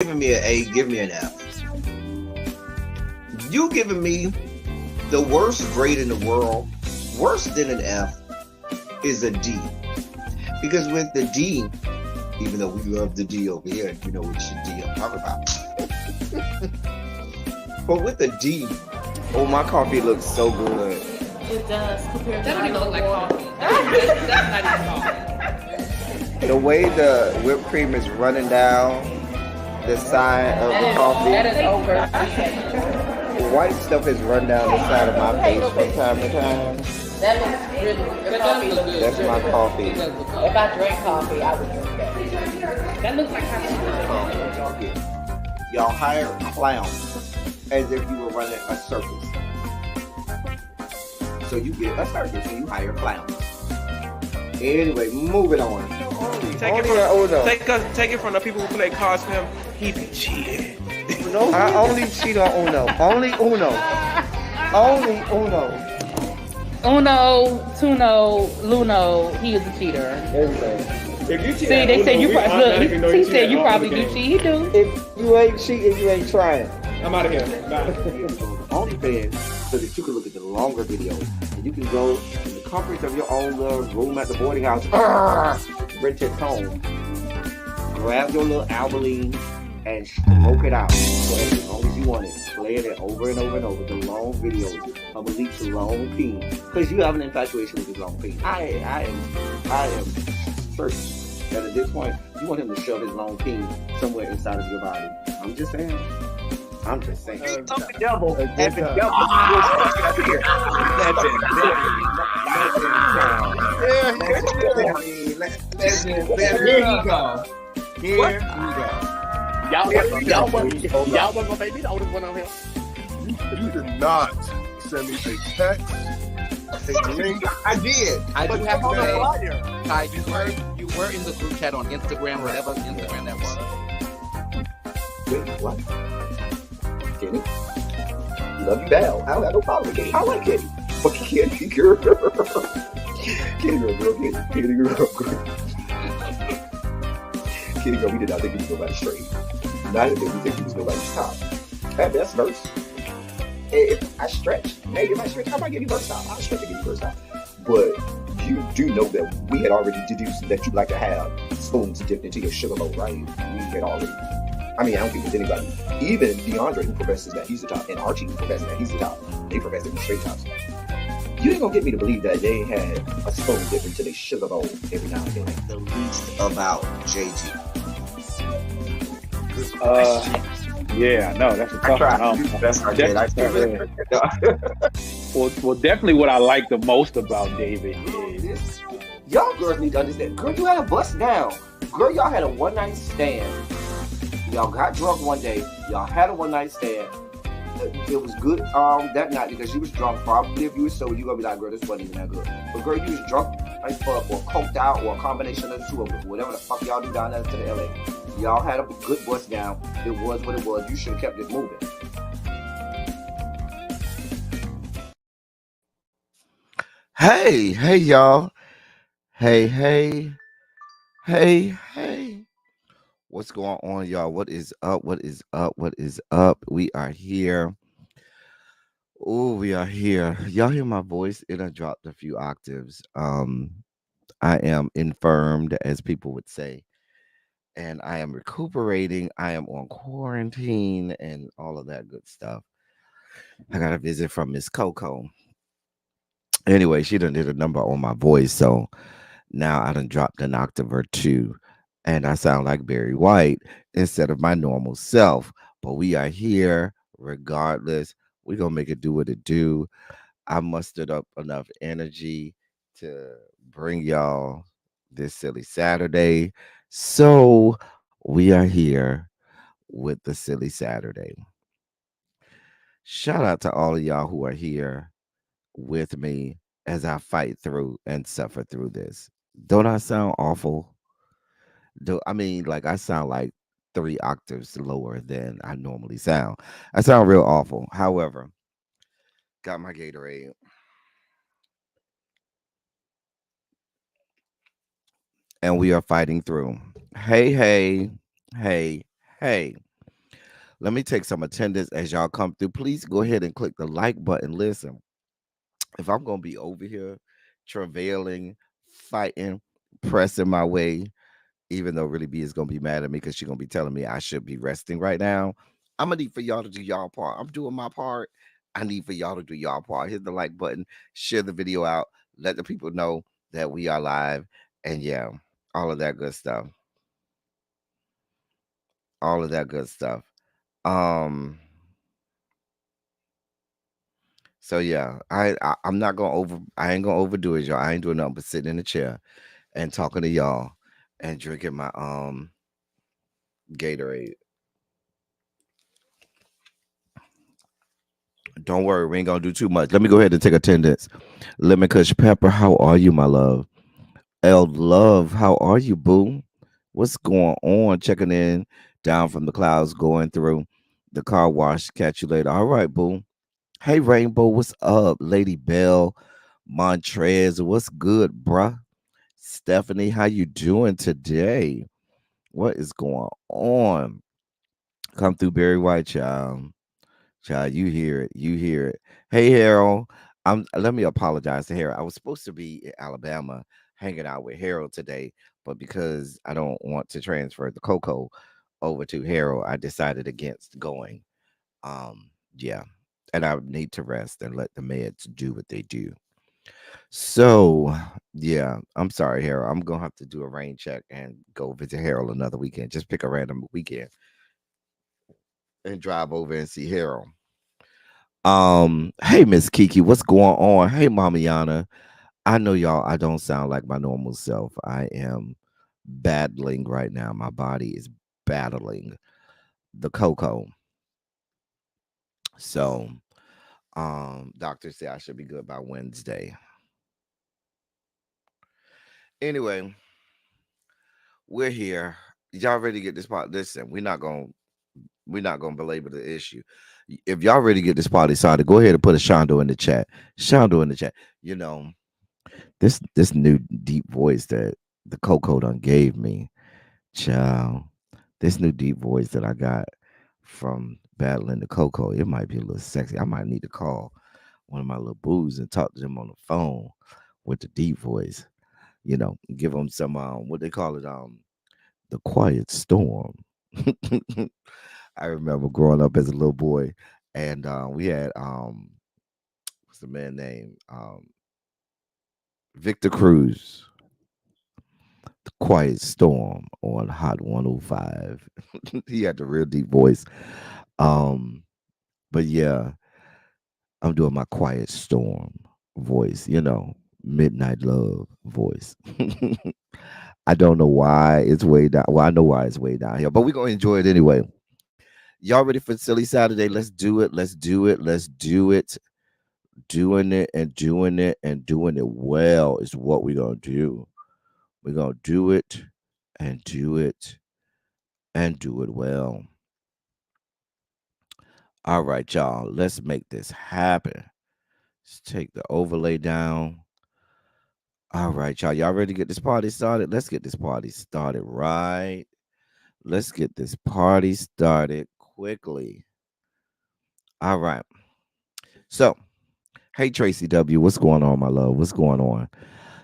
Giving me an A, give me an F. You giving me the worst grade in the world, worse than an F, is a D. Because with the D, even though we love the D over here, you know which D I'm talking about. But with the D, oh, my coffee looks so good. It does compared to That don't even look like water. coffee. That's not even coffee. The way the whipped cream is running down the side of the coffee, That is over. the white stuff is run down the side of my face from time to time. That looks really good. That Coffee does looks look good. That's my coffee. It does look If good. I drank coffee, I would drink that. That looks like coffee. Y'all get. Y'all hire clowns as if you were running a circus. So you get a circus and you hire clowns. Anyway, moving on. Take it from the people who play cards for him. He be cheating. No, I only cheat on Uno. Only Uno. Only Uno. Uno, Tuno, Luno, he is a cheater. If you cheat, See, they say you probably look. He said you probably do cheat. He do. If you ain't cheating, you ain't trying. I'm out of here. Bye. OnlyFans so that you can look at the longer videos and you can go in the comfort of your own little room at the boarding house, rent it home, grab your little Albaline and smoke it out. Play it as long as you want it. Play it over and over and over. The long videos of Malik's long peen. Because you have an infatuation with his long peen. I am certain that at this point you want him to shove his long peen somewhere inside of your body. I'm just saying. The devil and the devil was fucking up here. Here you go. Here you go. Y'all wasn't gonna make me the oldest one on here. You did not send me a text, a link. I did. I do have to say, flyer. Ty, you were in the group chat on Instagram, whatever Instagram that was. Wait, what? Kenny? Love you down. I don't have no problem with Kenny. I like Kenny. But Kenny girl. Kenny girl. Kenny girl, we did not think he was nobody's straight. Neither did we think he was nobody's top. At best verse. If I stretch, maybe if I stretch, I might give you verse top. I'll stretch to give you verse top. But you do know that we had already deduced that you like to have spoons dipped into your sugar bowl, right? We had already. I mean, I don't think there's anybody. Even DeAndre, who professes that he's the top, and Archie, who professes that he's the top, they profess that he's straight tops. You ain't gonna get me to believe that they had a spoon dipped into their sugar bowl every now and then. The least about JG. Yeah, no, that's a tough one. That's I did. Well, definitely what I like the most about David is Y'all girls need to understand. Girl, you had a bust down. Girl, y'all had a one night stand. Y'all got drunk one day. Y'all had a one night stand. It was good that night because you was drunk. Probably if you was sober, you gonna be like, girl, this wasn't even that good. But girl, you was drunk as fuck or coked out or a combination of the two of them. Whatever the fuck y'all do down there to the LA. Y'all had a good bust down. It was what it was. You should have kept it moving. Hey, y'all. Hey. What's going on, y'all? What is up? We are here. Oh, we are here. Y'all hear my voice? It done dropped a few octaves. I am infirmed, as people would say. And I am recuperating. I am on quarantine and all of that good stuff. I got a visit from Miss Coco. Anyway, she done did a number on my voice, so now I done dropped an octave or two, and I sound like Barry White instead of my normal self. But we are here regardless. We're gonna make it do what it do. I mustered up enough energy to bring y'all this silly Saturday. So we are here with the silly Saturday. Shout out to all of y'all who are here with me as I fight through and suffer through this. Don't I sound awful? I sound like 3 octaves lower than I normally sound. I sound real awful. However, got my Gatorade. And we are fighting through. Hey. Let me take some attendance as y'all come through. Please go ahead and click the like button. Listen, if I'm gonna be over here travailing, fighting, pressing my way, even though really B is gonna be mad at me because she's gonna be telling me I should be resting right now. I'm gonna need for y'all to do y'all part. I'm doing my part. I need for y'all to do y'all part. Hit the like button, share the video out, let the people know that we are live, and yeah, all of that good stuff. All of that good stuff. Um, so yeah, I'm not gonna I ain't gonna overdo it, y'all. I ain't doing nothing but sitting in the chair and talking to y'all and drinking my Gatorade. Don't worry, we ain't gonna do too much. Let me go ahead and take attendance. Lemon Kush Pepper, how are you, my love? L Love, how are you, boo? What's going on? Checking in down from the clouds, going through the car wash. Catch you later. All right, boo. Hey, Rainbow, what's up? Lady Bell, Montrez, what's good, bruh? Stephanie, how you doing today? What is going on? Come through, Barry White, child. Child, you hear it. You hear it. Hey, Harold. Let me apologize to Harold. I was supposed to be in Alabama hanging out with Harold today, but because I don't want to transfer the Coco over to Harold, I decided against going. Yeah. And I need to rest and let the meds do what they do. So, yeah, I'm sorry, Harold. I'm gonna have to do a rain check and go visit Harold another weekend. Just pick a random weekend and drive over and see Harold. Hey Miss Kiki, what's going on? Hey Mama Yana. I know y'all, I don't sound like my normal self. I am battling right now. My body is battling the cocoa. So doctors say I should be good by Wednesday. Anyway, we're here. Y'all ready to get this part? Listen, we're not gonna belabor the issue. If y'all ready to get this party started, go ahead and put a Shondo in the chat. Shondo in the chat. You know, this new deep voice that the Coco done gave me, child. This new deep voice that I got from battling the Coco, it might be a little sexy. I might need to call one of my little boos and talk to them on the phone with the deep voice. Give them some what they call it, the quiet storm. I remember growing up as a little boy, and we had what's the man name? Victor Cruz, the quiet storm on Hot 105. He had the real deep voice. Um, but yeah, I'm doing my quiet storm voice, midnight love voice. I don't know why it's way down. Well, I know why it's way down here, but we're gonna enjoy it anyway. Y'all ready for Silly Saturday? Let's do it. Let's do it. Let's do it. Doing it and doing it and doing it well is what we're gonna do. We're gonna do it and do it and do it well. All right, y'all. Let's make this happen. Let's take the overlay down. All right, y'all. Y'all ready to get this party started? Let's get this party started right. Let's get this party started quickly. All right. So, hey Tracy W, what's going on, my love? What's going on?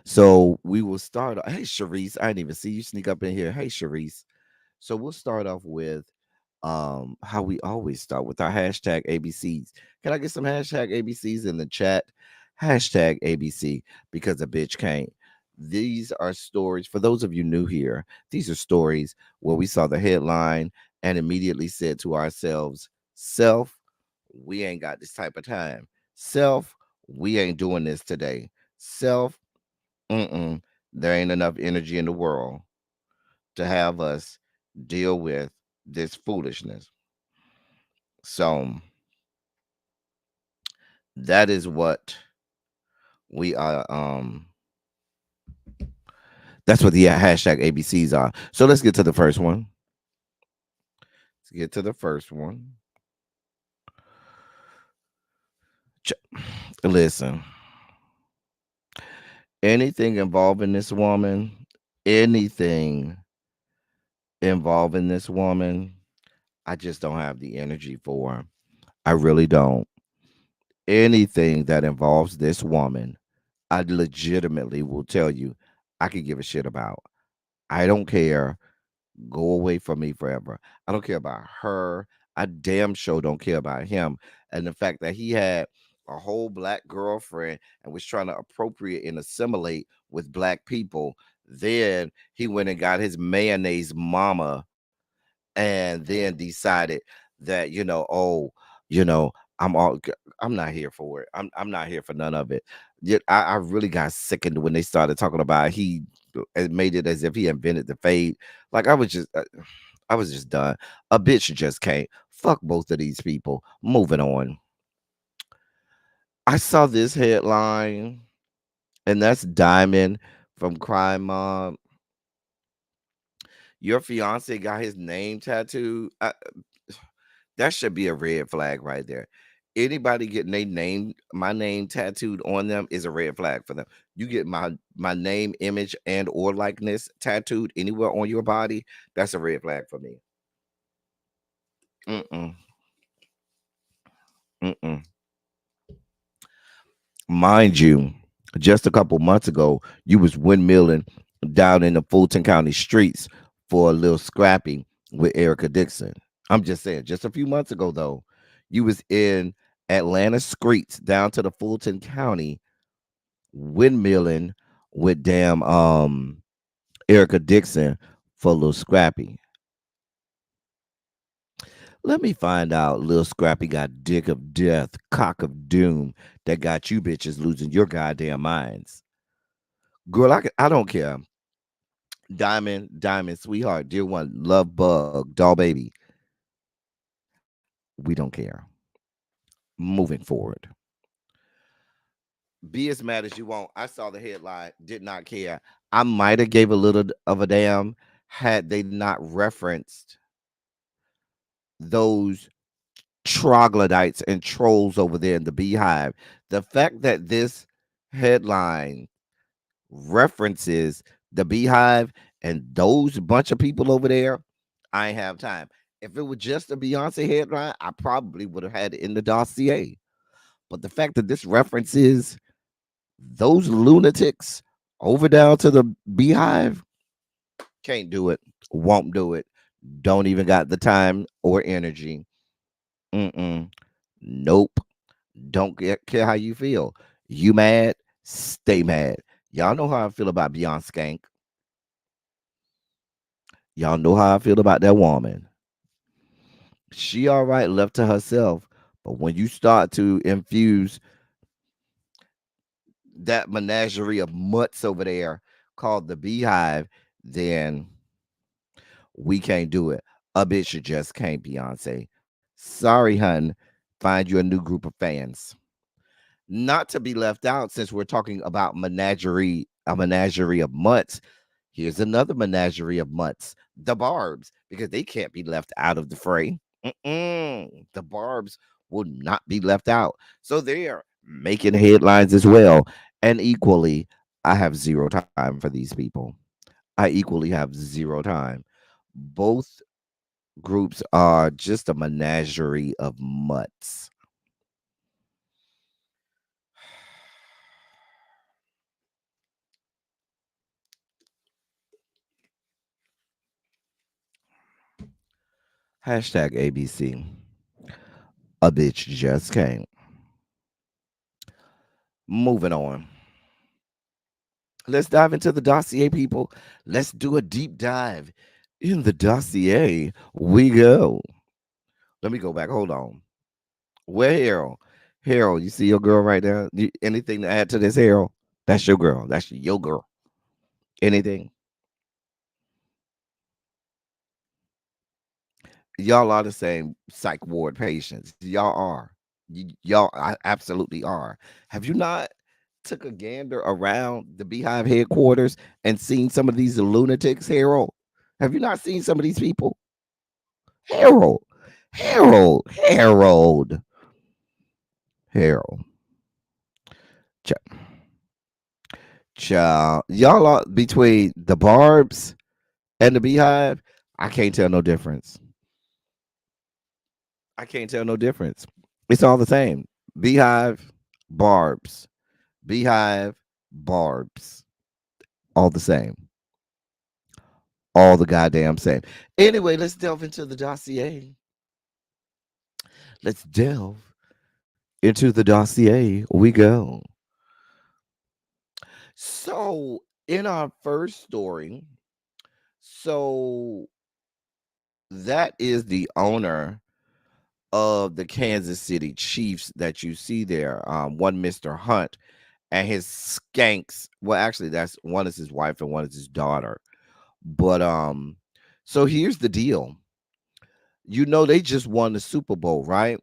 So we will start. Hey Sharice, I didn't even see you sneak up in here. Hey Sharice. So we'll start off with how we always start with our hashtag ABCs. Can I get some hashtag ABCs in the chat? Hashtag ABC because a bitch can't. These are stories for those of you new here. These are stories where we saw the headline and immediately said to ourselves, self, we ain't got this type of time. Self, we ain't doing this today. Self, there ain't enough energy in the world to have us deal with this foolishness. So that is what we are. That's what the hashtag ABCs are. So let's get to the first one. Let's get to the first one. Listen, anything involving this woman, anything involving this woman, I just don't have the energy for. I really don't. Anything that involves this woman, I legitimately will tell you, I could give a shit about. I don't care. Go away from me forever. I don't care about her. I damn sure don't care about him. And the fact that he had a whole black girlfriend and was trying to appropriate and assimilate with black people. Then he went and got his mayonnaise mama and then decided that, oh, you know, I'm all I'm not here for it. I'm not here for none of it. Yet I really got sickened when they started talking about he made it as if he invented the fade. Like I was just done. A bitch just can't. Fuck both of these people. Moving on. I saw this headline, and that's Diamond from Crime Mob. Your fiance got his name tattooed. That should be a red flag right there. Anybody getting my name tattooed on them is a red flag for them. You get my name, image, and or likeness tattooed anywhere on your body, that's a red flag for me. Mm-mm, mm-mm. Mind you, just a couple months ago, you was windmilling down in the Fulton County streets for a little scrapping with Erica Dixon. I'm just saying, just a few months ago though, you was in Atlanta streets down to the Fulton County windmilling with damn Erica Dixon for a little scrappy. Let me find out Lil Scrappy got dick of death, cock of doom that got you bitches losing your goddamn minds. Girl, I don't care. Diamond, sweetheart, dear one, love bug, doll baby. We don't care. Moving forward. Be as mad as you want. I saw the headline, did not care. I might have gave a little of a damn had they not referenced those troglodytes and trolls over there in the beehive. The fact that this headline references the beehive and those bunch of people over there, I ain't have time. If it was just a Beyonce headline, I probably would have had it in the dossier. But the fact that this references those lunatics over down to the beehive, can't do it, won't do it, don't even got the time or energy. Mm-mm. Nope. Don't care how you feel. You mad? Stay mad. Y'all know how I feel about Beyonce Skank. Y'all know how I feel about that woman. She all right left to herself. But when you start to infuse that menagerie of mutts over there called the Beehive, then we can't do it. A bitch just can't, Beyonce. Sorry, hun. Find you a new group of fans. Not to be left out, since we're talking about a menagerie of mutts. Here's another menagerie of mutts, the Barbs, because they can't be left out of the fray. The Barbs will not be left out. So they're making headlines as well. And equally, I have zero time for these people. I equally have zero time. Both groups are just a menagerie of mutts. Hashtag ABC. A bitch just came. Moving on. Let's dive into the dossier, people. Let's do a deep dive. In the dossier, we go. Let me go back. Hold on. Where Harold? Harold, you see your girl right there? Anything to add to this, Harold? That's your girl. That's your girl. Anything? Y'all are the same psych ward patients. Y'all are. Absolutely are. Have you not took a gander around the Beehive headquarters and seen some of these lunatics, Harold? Have you not seen some of these people? Harold, Harold, Harold. Ch- Child, y'all are between the Barbs and the Beehive. I can't tell no difference. I can't tell no difference. It's all the same. Beehive, barbs, beehive, barbs, all the same, all the goddamn same. Anyway, let's delve into the dossier. Let's delve into the dossier. We go. So, in our first story, so that is the owner of the Kansas City Chiefs that you see there. One Mr. Hunt and his skanks. Well, actually, that's one is his wife and one is his daughter. But so here's the deal. You know, they just won the Super Bowl, right?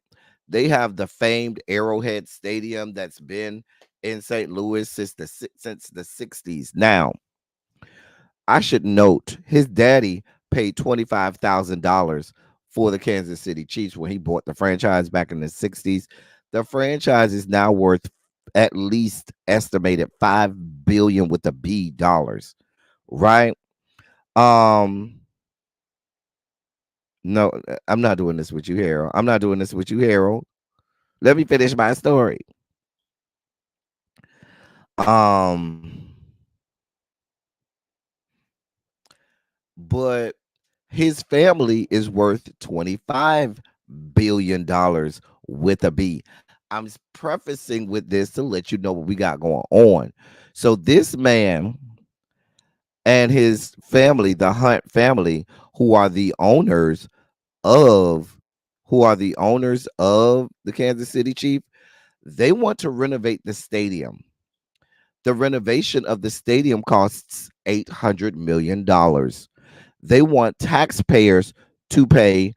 They have the famed Arrowhead Stadium that's been in St. Louis since the 60s. Now, I should note his daddy paid $25,000 for the Kansas City Chiefs when he bought the franchise back in the 60s. The franchise is now worth at least estimated 5 billion with a B dollars, right? Um no, I'm not doing this with you, Harold. I'm not doing this with you, Harold. Let me finish my story. Um but his family is worth $25 billion with a B. I'm prefacing with this to let you know what we got going on. So this man and his family, the Hunt family, who are the owners of the Kansas City Chief, they want to renovate the stadium. The renovation of the stadium costs $800 million. They want taxpayers to pay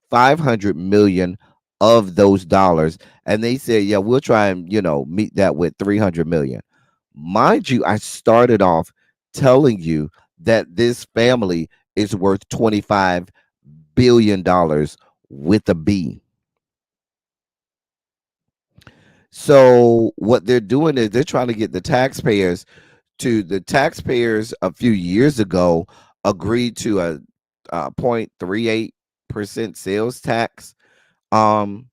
500 million of those dollars, and they said, "Yeah, we'll try and meet that with 300 million." Mind you, I started off telling you that this family is worth 25 billion dollars with a B. So what they're doing is they're trying to get the taxpayers a few years ago agreed to a 0.38% sales tax um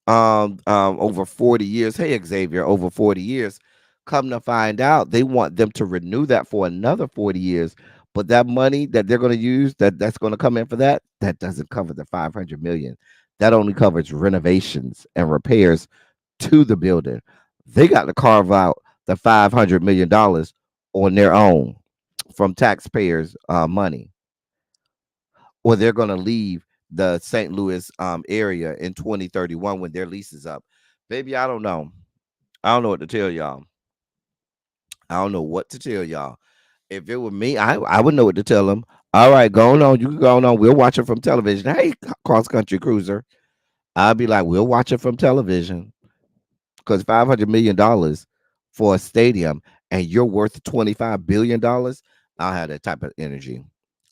over 40 years. Hey Xavier, over 40 years. Come to find out, they want them to renew that for another 40 years. But that money that they're going to use, that's going to come in for that doesn't cover the 500 million. That only covers renovations and repairs to the building. They got to carve out the $500 million on their own from taxpayers' money, or they're going to leave the St. Louis area in 2031 when their lease is up. Baby, I don't know. I don't know what to tell y'all. I don't know what to tell y'all. If it were me, I would know what to tell them. All right, go on. You can go on. We'll watch it from television. Hey, cross country cruiser. I'll be like, we'll watch it from television because $500 million for a stadium and you're worth $25 billion. I don't have that type of energy.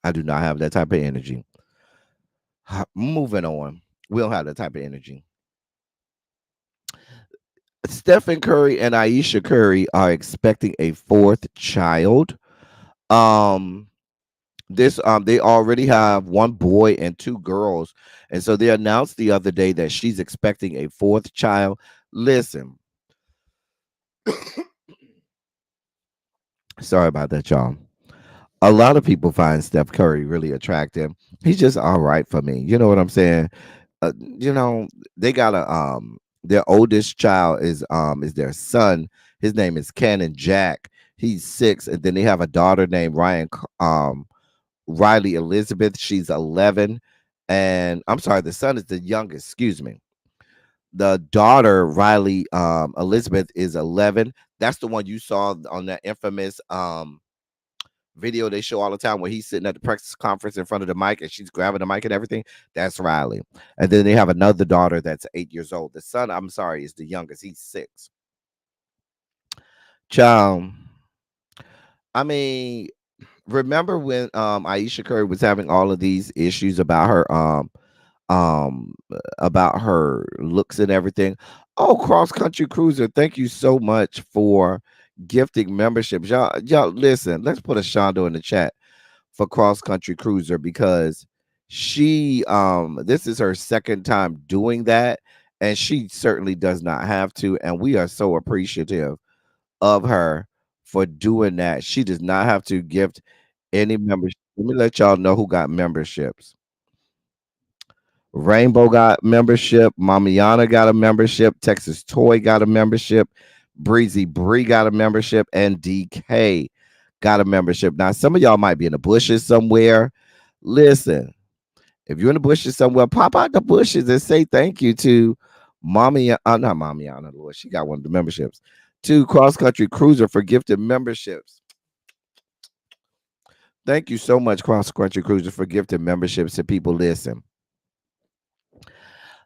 I do not have that type of energy. Moving on. We don't have that type of energy. Stephen Curry and Aisha Curry are expecting a fourth child. Um, this they already have one boy and two girls, and so they announced the other day that she's expecting a fourth child. Listen, sorry about that, y'all. A lot of people find Steph Curry really attractive. He's just all right for me. You know what I'm saying? They got their oldest child is their son. His name is Cannon Jack. He's 6, and then they have a daughter named Riley Elizabeth. She's 11, and I'm sorry, the son is the youngest. Excuse me. The daughter Riley Elizabeth is 11. That's the one you saw on that infamous video they show all the time where he's sitting at the press conference in front of the mic and she's grabbing the mic and everything. That's Riley. And then they have another daughter that's 8 years old. The son, I'm sorry, is the youngest. He's 6. Child, I mean, remember when Aisha Curry was having all of these issues um about her looks and everything? Oh, Cross Country Cruiser, thank you so much for gifting memberships. Y'all listen, let's put a Shondo in the chat for Cross Country Cruiser because She this is her second time doing that, and she certainly does not have to, and we are so appreciative of her for doing that. She does not have to gift any members. Let me let y'all know who got memberships. Rainbow got membership. Mamiana got a membership. Texas Toy got a membership. Breezy Bree got a membership. And DK got a membership. Now, some of y'all might be in the bushes somewhere. Listen, if you're in the bushes somewhere, pop out the bushes and say thank you to not Mamiana, Lord. She got one of the memberships. To Cross Country Cruiser for gifted memberships. Thank you so much, Cross Country Cruiser, for gifted memberships to people. Listen,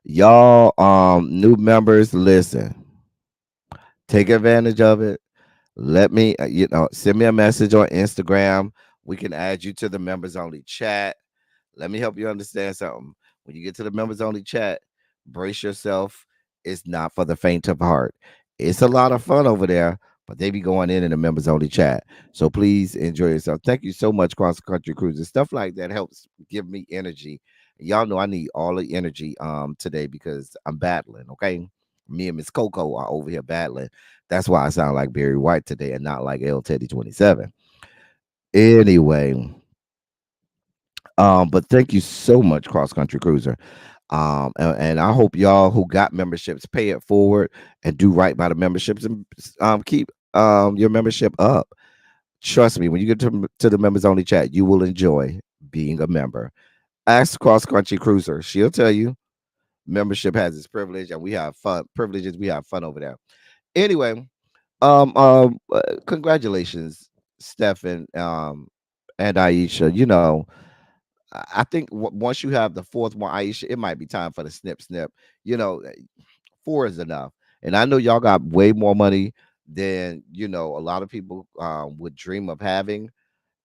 y'all, new members, listen, take advantage of it. Let me, send me a message on Instagram. We can add you to the members only chat. Let me help you understand something. When you get to the members only chat, brace yourself. It's not for the faint of heart. It's a lot of fun over there, but they be going in the members only chat. So please enjoy yourself. Thank you so much, Cross Country Cruises. Stuff like that helps give me energy. Y'all know I need all the energy today because I'm battling. Okay, me and Miss Coco are over here battling. That's why I sound like Barry White today and not like L Teddy 27. Anyway, but thank you so much, Cross Country Cruiser. And I hope y'all who got memberships pay it forward and do right by the memberships and keep your membership up. Trust me, when you get to the members only chat, you will enjoy being a member. Ask Cross Country Cruiser; she'll tell you membership has its privilege, and we have fun. Privileges, we have fun over there. Anyway, congratulations, Stefan, and Aisha. I think once you have the fourth one, Aisha, it might be time for the snip snip. You know, four is enough. And I know y'all got way more money than a lot of people would dream of having.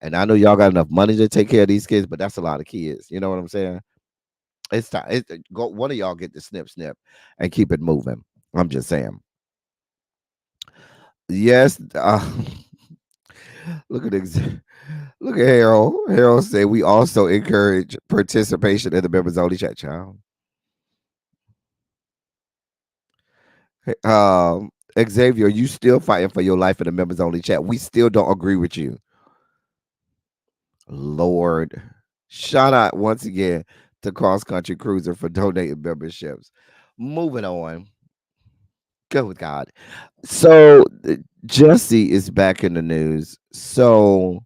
And I know y'all got enough money to take care of these kids, but that's a lot of kids. You know what I'm saying? It's time. Go. One of y'all get the snip snip and keep it moving. I'm just saying. Yes. Look at look at Harold. Harold said we also encourage participation in the members only chat, child. Hey, Xavier, you still fighting for your life in the members only chat. We still don't agree with you. Lord. Shout out once again to Cross Country Cruiser for donating memberships. Moving on. Go with God. So Jesse is back in the news. So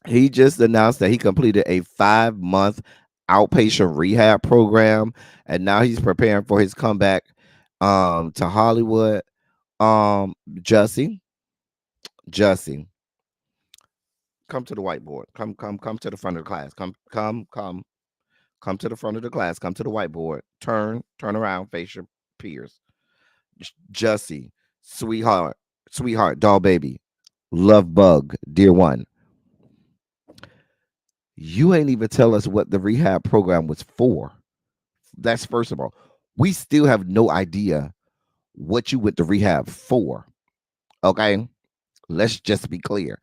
he just announced that he completed a 5-month outpatient rehab program, and now he's preparing for his comeback to Hollywood. Jesse, Jesse, come to the whiteboard. Come to the front of the class. Come to the front of the class. Come to the whiteboard. Turn around, face your peers. Jesse, sweetheart, doll baby, love bug, dear one. You ain't even tell us what the rehab program was for. That's first of all. We still have no idea what you went to rehab for. Okay? Let's just be clear.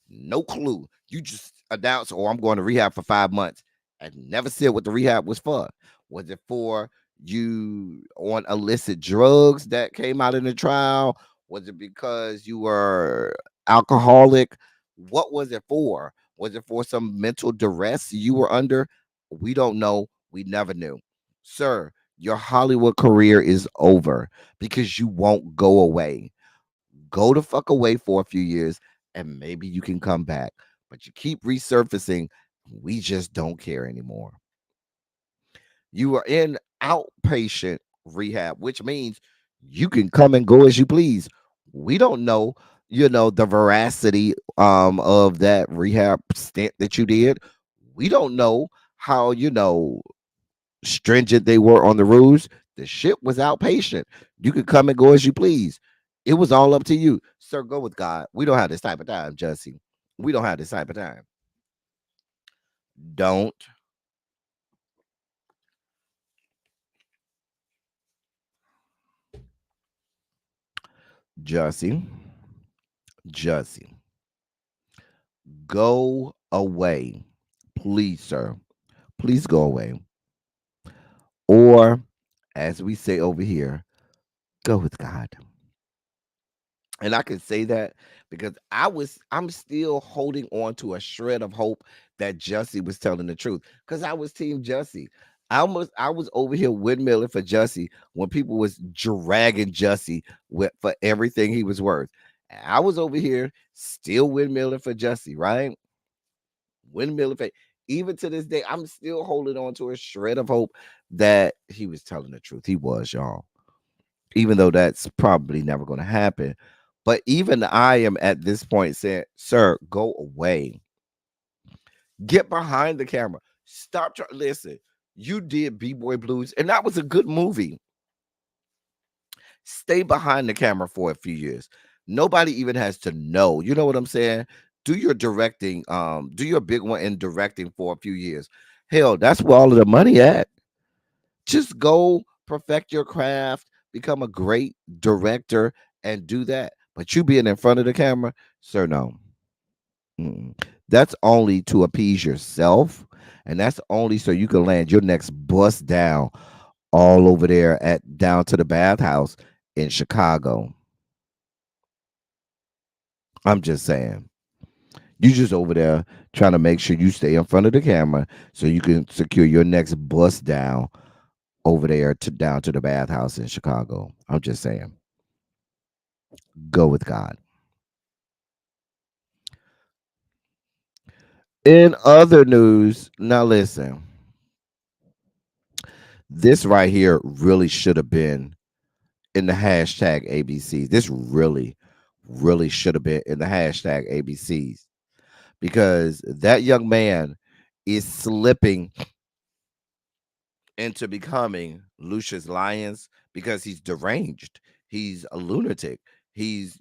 No clue. You just announced, "Oh, I'm going to rehab for 5 months," and never said what the rehab was for. Was it for you on illicit drugs that came out in the trial? Was it because you were alcoholic? What was it for? Was it for some mental duress you were under? We don't know. We never knew. Sir, your Hollywood career is over because you won't go away. Go the fuck away for a few years and maybe you can come back. But you keep resurfacing. We just don't care anymore. You are in outpatient rehab, which means you can come and go as you please. We don't know, the veracity of that rehab stint that you did. We don't know how, stringent they were on the rules. The shit was outpatient. You could come and go as you please. It was all up to you. Sir, go with God. We don't have this type of time, Jesse. We don't have this type of time. Don't, Jesse. Jesse. Go away. Please, sir. Please go away. Or, as we say over here, go with God. And I can say that because I'm still holding on to a shred of hope that Jussie was telling the truth. Because I was team Jussie. I was over here windmilling for Jussie when people was dragging Jussie for everything he was worth. I was over here still windmilling for Jussie, right? Windmilling for even to this day, I'm still holding on to a shred of hope that he was telling the truth. He was, y'all, even though that's probably never going to happen. But even I am at this point saying, sir, go away. Get behind the camera. Stop trying. Listen, you did B-Boy Blues, and that was a good movie. Stay behind the camera for a few years. Nobody even has to know. You know what I'm saying? Do your directing, do your big one in directing for a few years. Hell, that's where all of the money at. Just go perfect your craft, become a great director, and do that. But you being in front of the camera, sir, no. Mm-mm. That's only to appease yourself, and that's only so you can land your next bust down all over there at down to the bathhouse in Chicago. I'm just saying. You just over there trying to make sure you stay in front of the camera so you can secure your next bust down over there to down to the bathhouse in Chicago. I'm just saying, go with God. In other news, now listen, this right here really should have been in the hashtag ABCs. This really, really should have been in the hashtag ABCs because that young man is slipping into becoming Lucius Lyons because he's deranged. He's a lunatic. He's,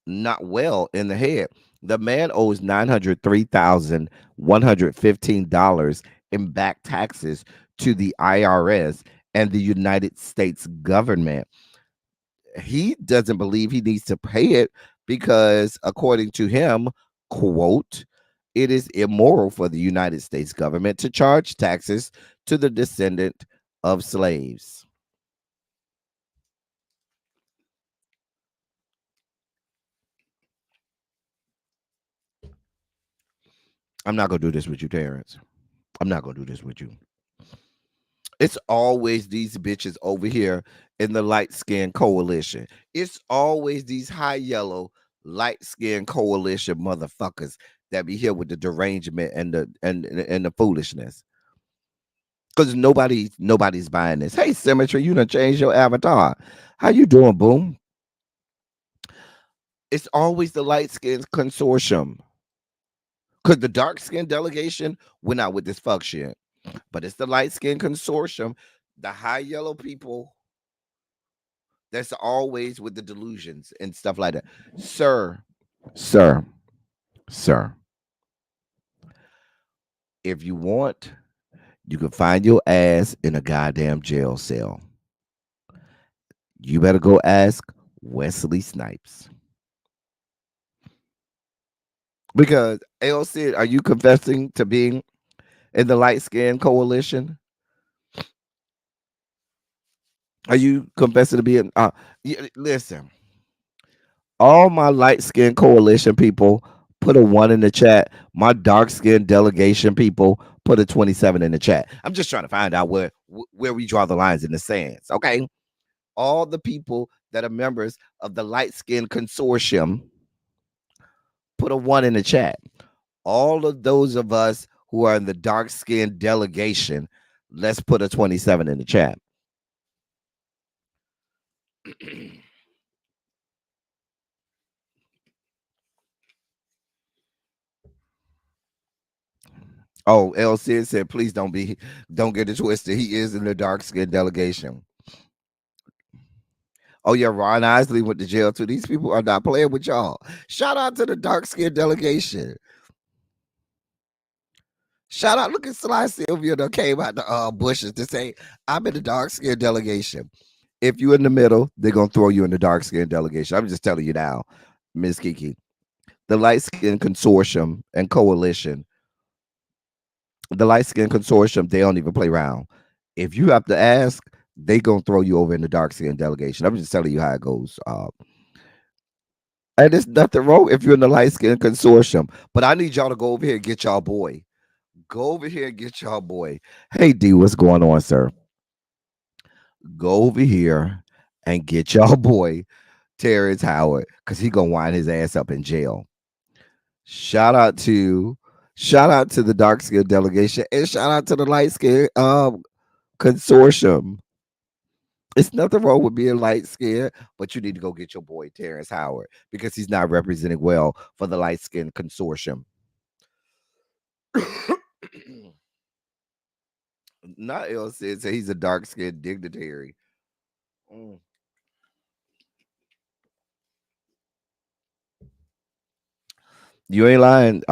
not well in the head. The man owes $903,115 in back taxes to the IRS and the United States government. He doesn't believe he needs to pay it because, according to him, quote, it is immoral for the United States government to charge taxes to the descendant of slaves. I'm not going to do this with you, Terrence. I'm not going to do this with you. It's always these bitches over here in the light skin coalition. It's always these high yellow light skin coalition motherfuckers that be here with the derangement and the foolishness. Because nobody's buying this. Hey, Symmetry, you done changed your avatar. How you doing, Boom? It's always the light skin consortium. Because the dark skin delegation went out with this fuck shit. But it's the light skin consortium, the high yellow people that's always with the delusions and stuff like that. Sir, sir, sir, if you want, you can find your ass in a goddamn jail cell. You better go ask Wesley Snipes. Because L Sid, are you confessing to being in the light skin coalition? Are you confessing to being listen, all my light skin coalition people, put a 1 in the chat. My dark skin delegation people, put a 27 in the chat. I'm just trying to find out where we draw the lines in the sands. Okay. All the people that are members of the light skin consortium, put a 1 in the chat. All of those of us who are in the dark skin delegation, let's put a 27 in the chat. Oh, L. Sid said, please don't get it twisted. He is in the dark skin delegation. Oh, yeah, Ron Isley went to jail too. These people are not playing with y'all. Shout out to the dark skin delegation. Shout out, look at Sly Sylvia that came out the bushes to say, I'm in the dark skin delegation. If you're in the middle, they're going to throw you in the dark skin delegation. I'm just telling you now, Miss Kiki. The light skin consortium and coalition, the light skin consortium, they don't even play around. If you have to ask, they gonna throw you over in the dark skin delegation. I'm just telling you how it goes. And there's nothing wrong if you're in the light skin consortium. But I need y'all to go over here and get y'all boy. Go over here and get y'all boy. Hey D, what's going on, sir? Go over here and get y'all boy Terrence Howard, because he gonna wind his ass up in jail. Shout out to shout out to the dark skin delegation and shout out to the light skin consortium. It's nothing wrong with being light skinned, but you need to go get your boy Terrence Howard because he's not representing well for the light skin consortium. Not ill said he's a dark skinned dignitary. Mm. You ain't lying,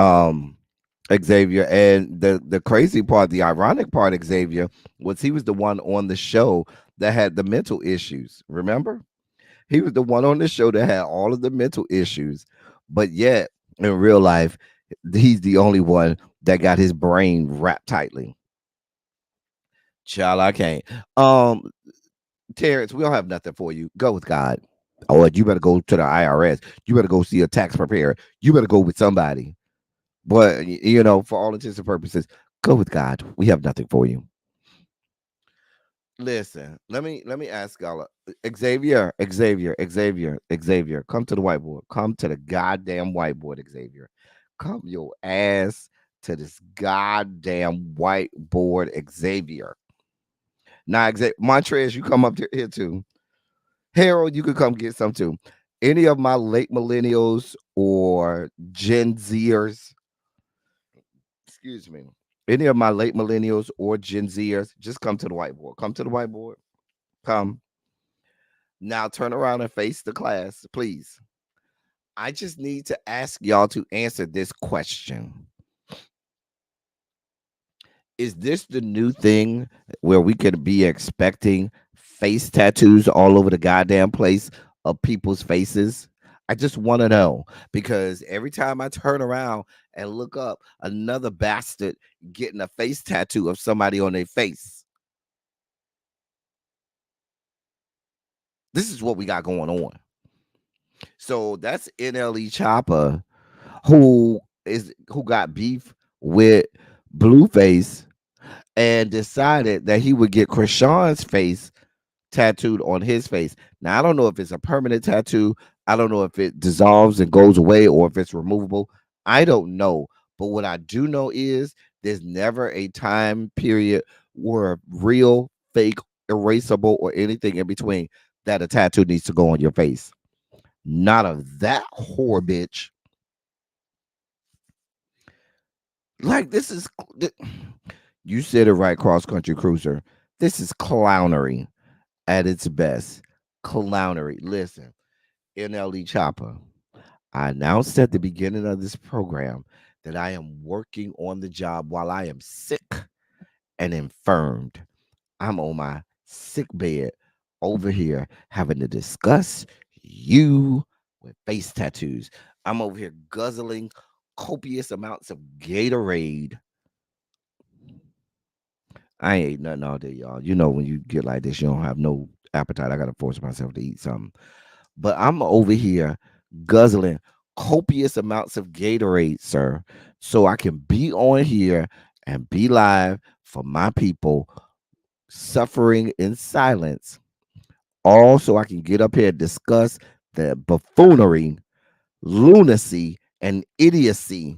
Xavier. And the crazy part, the ironic part, Xavier, was he was the one on the show that had the mental issues. Remember? He was the one on the show that had all of the mental issues, but yet in real life, he's the only one that got his brain wrapped tightly. Child, I can't. Um, Terrence, we don't have nothing for you. Go with God. Or you better go to the IRS. You better go see a tax preparer. You better go with somebody. But you know, for all intents and purposes, go with God. We have nothing for you. Listen, let me ask y'all. Xavier, come to the whiteboard. Come to the goddamn whiteboard, Xavier. Come your ass to this goddamn whiteboard, Xavier. Now, Montrez, you come up here too. Harold, you could come get some too. Any of my late millennials or Gen Zers, excuse me, any of my late millennials or Gen Zers, just come to the whiteboard. Come to the whiteboard. Come. Now turn around and face the class, please. I just need to ask y'all to answer this question. Is this the new thing where we could be expecting face tattoos all over the goddamn place of people's faces? I just want to know because every time I turn around and look up, another bastard getting a face tattoo of somebody on their face. This is what we got going on. So that's NLE Chopper who got beef with Blueface and decided that he would get Krishan's face tattooed on his face. Now I don't know if it's a permanent tattoo. I don't know if it dissolves and goes away or if it's removable. I don't know. But what I do know is there's never a time period where real, fake, erasable, or anything in between that a tattoo needs to go on your face. Not of that whore bitch. Like this is you said it right, cross country cruiser. This is clownery at its best. Clownery. Listen, NLE Chopper. I announced at the beginning of this program that I am working on the job while I am sick and infirmed. I'm on my sick bed over here having to discuss you with face tattoos. I'm over here guzzling copious amounts of Gatorade. I ain't ate nothing all day, y'all. You know, when you get like this, you don't have no appetite. I gotta force myself to eat something. But I'm over here guzzling copious amounts of Gatorade, sir, so I can be on here and be live for my people suffering in silence. All so I can get up here and discuss the buffoonery, lunacy, and idiocy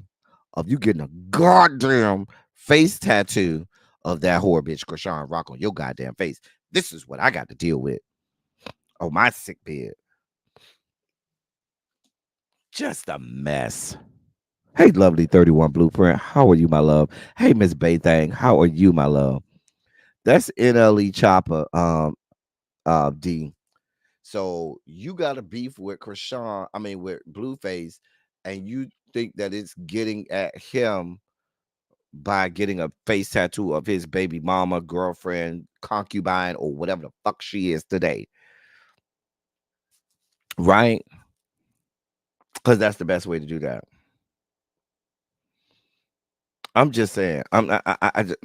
of you getting a goddamn face tattoo of that whore bitch Krishan Rock on your goddamn face. This is what I got to deal with on my sick bed. Just a mess. Hey, lovely 31 Blueprint. How are you, my love? Hey, Miss Baythang. How are you, my love? That's NLE Chopper, D. So you got a beef with Krishan, I mean with Blueface, and you think that it's getting at him by getting a face tattoo of his baby mama, girlfriend, concubine, or whatever the fuck she is today. Right? because that's the best way to do that. I'm just saying. I just,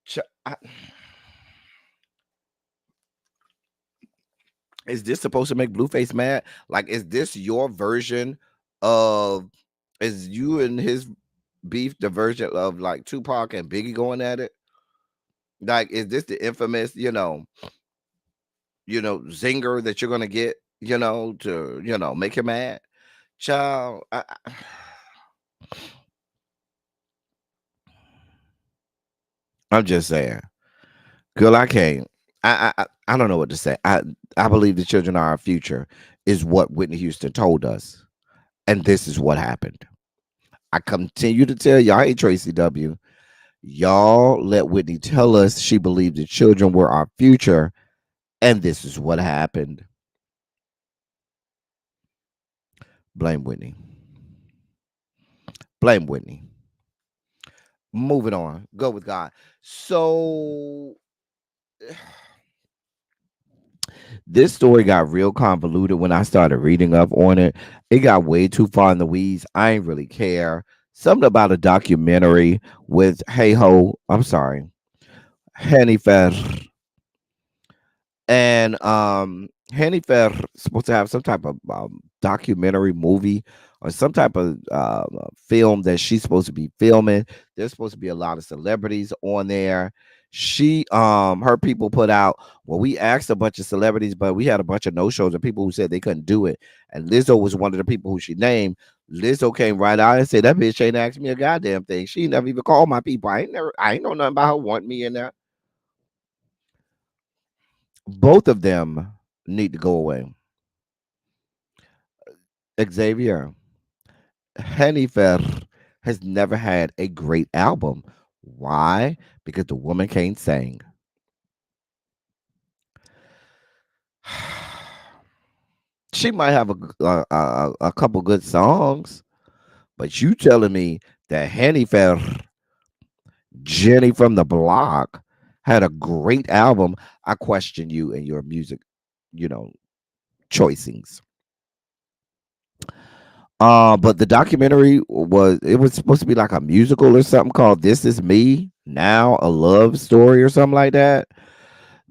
Ch- I, is this supposed to make Blueface mad? Like, is this your version of? Is you and his beef the version of like Tupac and Biggie going at it? Like, is this the infamous, zinger that you're gonna get, to make him mad? Child, I'm just saying, girl, I can't. I don't know what to say. I believe the children are our future, is what Whitney Houston told us, and this is what happened. I continue to tell y'all, hey Tracy W, y'all let Whitney tell us she believed the children were our future, and this is what happened. Blame Whitney. Blame Whitney. Moving on. Go with God. So this story got real convoluted when I started reading up on it. It got way too far in the weeds. I ain't really care. Something about a documentary with Hey Ho. I'm sorry. Hennifer. And Hanny Fair supposed to have some type of documentary movie or some type of film that she's supposed to be filming. There's supposed to be a lot of celebrities on there. She her people put out, well, we asked a bunch of celebrities, but we had a bunch of no-shows of people who said they couldn't do it. And Lizzo was one of the people who she named. Lizzo came right out and said that bitch ain't asked me a goddamn thing. She never even called my people. I ain't know nothing about her wanting me in there. Both of them need to go away. Xavier, Hennifer has never had a great album. Why? Because the woman can't sing. She might have a couple good songs, but you telling me that Hennifer, Jenny from the Block, had a great album? I question you and your music, you know, choicings. But the documentary was supposed to be like a musical or something called "This Is Me Now," a love story or something like that.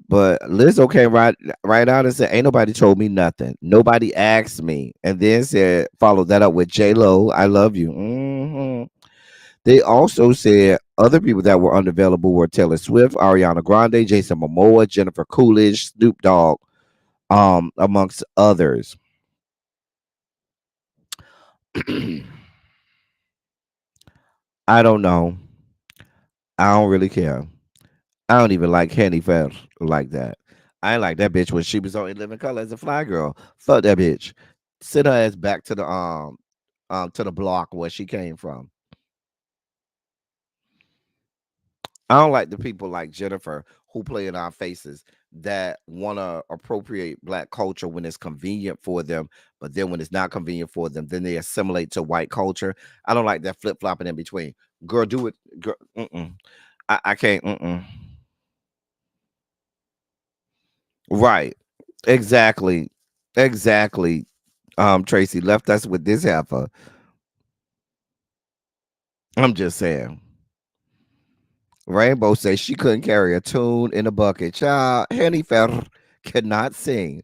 But Lizzo came right out and said, "Ain't nobody told me nothing. Nobody asked me," and then said, followed that up with J Lo, "I love you." They also said other people that were unavailable were Taylor Swift, Ariana Grande, Jason Momoa, Jennifer Coolidge, Snoop Dogg, amongst others. I don't know. I don't really care. I don't even like Henny Fell like that. I ain't like that bitch when she was on In Living Color as a fly girl. Fuck that bitch. Send her ass back to the block where she came from. I don't like the people like Jennifer who play in our faces that want to appropriate black culture when it's convenient for them, but then when it's not convenient for them, then they assimilate to white culture. I don't like that flip flopping in between. Girl, do it. Girl, I can't. Right. Exactly. Exactly. Tracy left us with this heifer. I'm just saying. Rainbow says she couldn't carry a tune in a bucket. Child, Henny Feather cannot sing.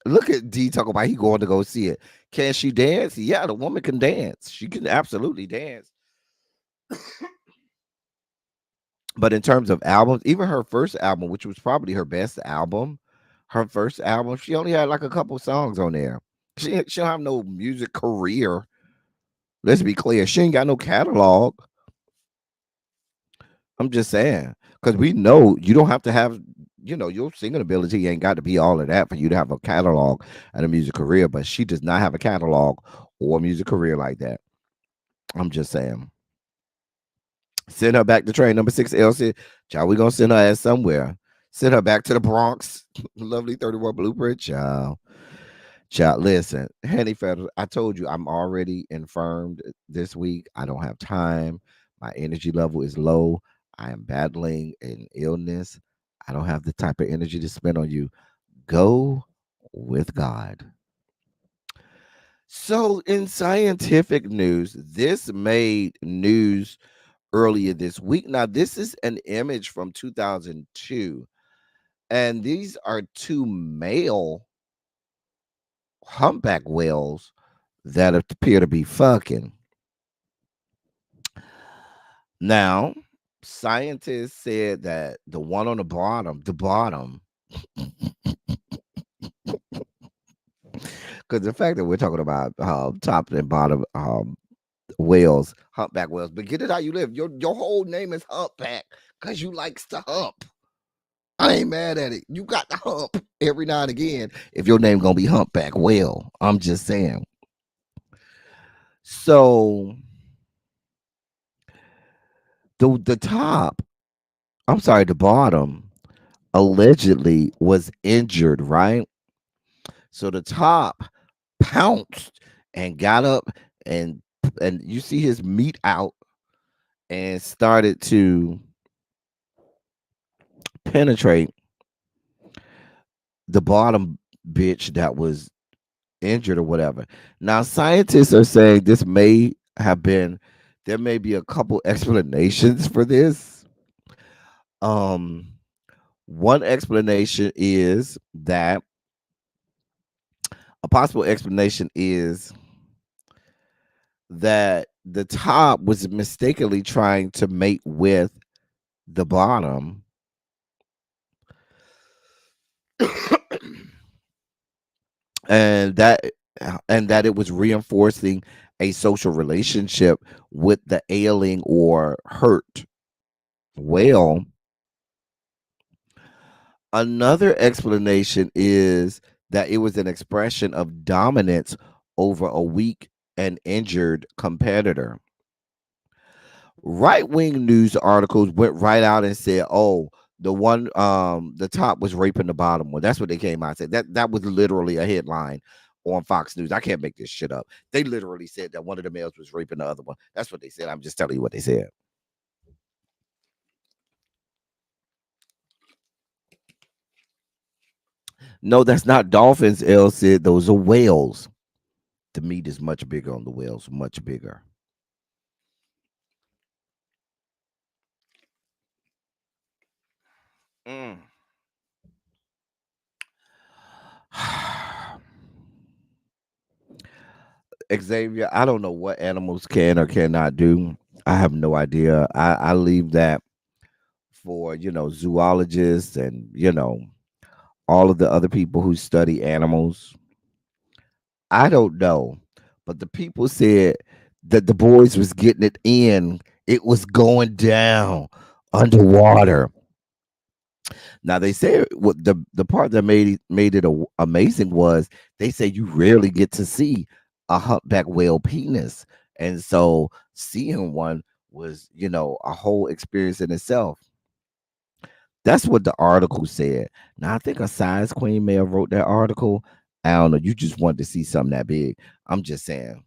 Look at D talk about he going to go see it. Can she dance? Yeah, the woman can dance. She can absolutely dance. But in terms of albums, even her first album, which was probably her best album, her first album, she only had like a couple songs on there. She don't have no music career. Let's be clear. She ain't got no catalog. I'm just saying. Because we know you don't have to have, your singing ability ain't got to be all of that for you to have a catalog and a music career. But she does not have a catalog or a music career like that. I'm just saying. Send her back to train number 6 LC. Child, we gonna send her ass somewhere. Send her back to the Bronx. Lovely 31 Blueprint. Child. Child, listen, Henny Feather, I told you I'm already infirmed this week. I don't have time. My energy level is low. I am battling an illness. I don't have the type of energy to spend on you. Go with God. So, in scientific news, this made news earlier this week. Now, this is an image from 2002, and these are two male humpback whales that appear to be fucking. Now, scientists said that the one on the bottom, because the fact that we're talking about top and bottom whales, humpback whales, but get it how you live. Your whole name is humpback because you likes to hump. I ain't mad at it. You got to hump every now and again. If your name gonna be humpback whale, I'm just saying. So the top, I'm sorry, the bottom allegedly was injured, right? So the top pounced and got up and you see his meat out and started to penetrate the bottom bitch that was injured or whatever. Now scientists are saying this may have been there may be a couple explanations for this. Um one explanation is that a possible explanation is that the top was mistakenly trying to mate with the bottom and that it was reinforcing a social relationship with the ailing or hurt whale. Another explanation is that it was an expression of dominance over a weak and injured competitor. Right wing news articles went right out and said, "Oh, the top was raping the bottom one." That's what they came out and said. That was literally a headline on Fox News. I can't make this shit up. They literally said that one of the males was raping the other one. That's what they said. I'm just telling you what they said. No, that's not dolphins. L said those are whales. The meat is much bigger on the whales, much bigger. Mm. Xavier, I don't know what animals can or cannot do. I have no idea. I leave that for, zoologists and, all of the other people who study animals. I don't know. But the people said that the boys was getting it in. It was going down underwater. Now they say what the part that made it amazing was they say you rarely get to see a humpback whale penis, and so seeing one was a whole experience in itself. That's what the article said. Now I think a size queen may have wrote that article. I don't know. You just wanted to see something that big. I'm just saying.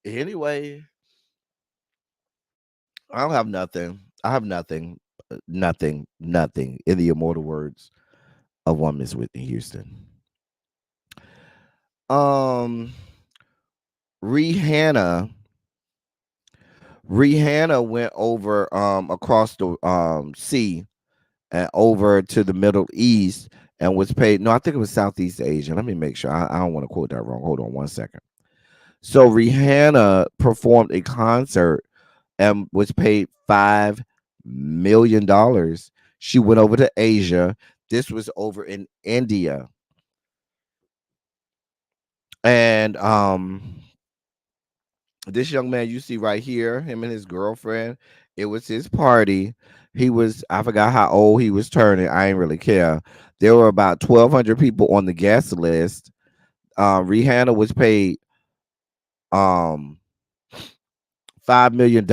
Anyway, I don't have nothing. I have nothing. Nothing. In the immortal words of one Miss Whitney Houston. Um, Rihanna. Rihanna went over across the sea and over to the Middle East and was paid. No, I think it was Southeast Asia. Let me make sure. I don't want to quote that wrong. Hold on one second. So Rihanna performed a concert and was paid $5 million. She went over to Asia. This was over in India. And this young man you see right here, him and his girlfriend, it was his party. I forgot how old he was turning. I ain't really care. There were about 1,200 people on the guest list. Rihanna was paid um $5 million.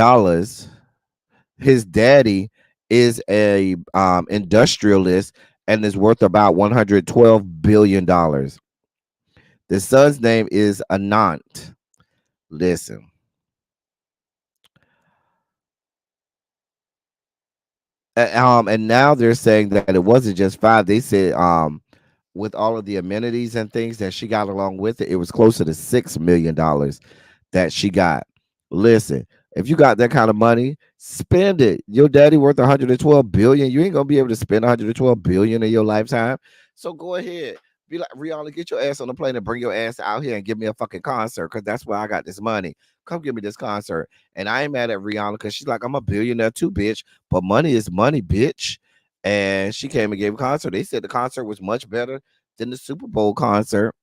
His daddy is a industrialist and is worth about $112 billion. The son's name is Anant. Listen. And now they're saying that it wasn't just five. They said with all of the amenities and things that she got along with it, it was closer to $6 million that she got. Listen, if you got that kind of money, spend it. Your daddy worth 112 billion. You ain't gonna be able to spend 112 billion in your lifetime. So go ahead. Be like, Rihanna, get your ass on the plane and bring your ass out here and give me a fucking concert because that's where I got this money. Come give me this concert. And I ain't mad at Rihanna because she's like, I'm a billionaire too, bitch. But money is money, bitch. And she came and gave a concert. They said the concert was much better than the Super Bowl concert.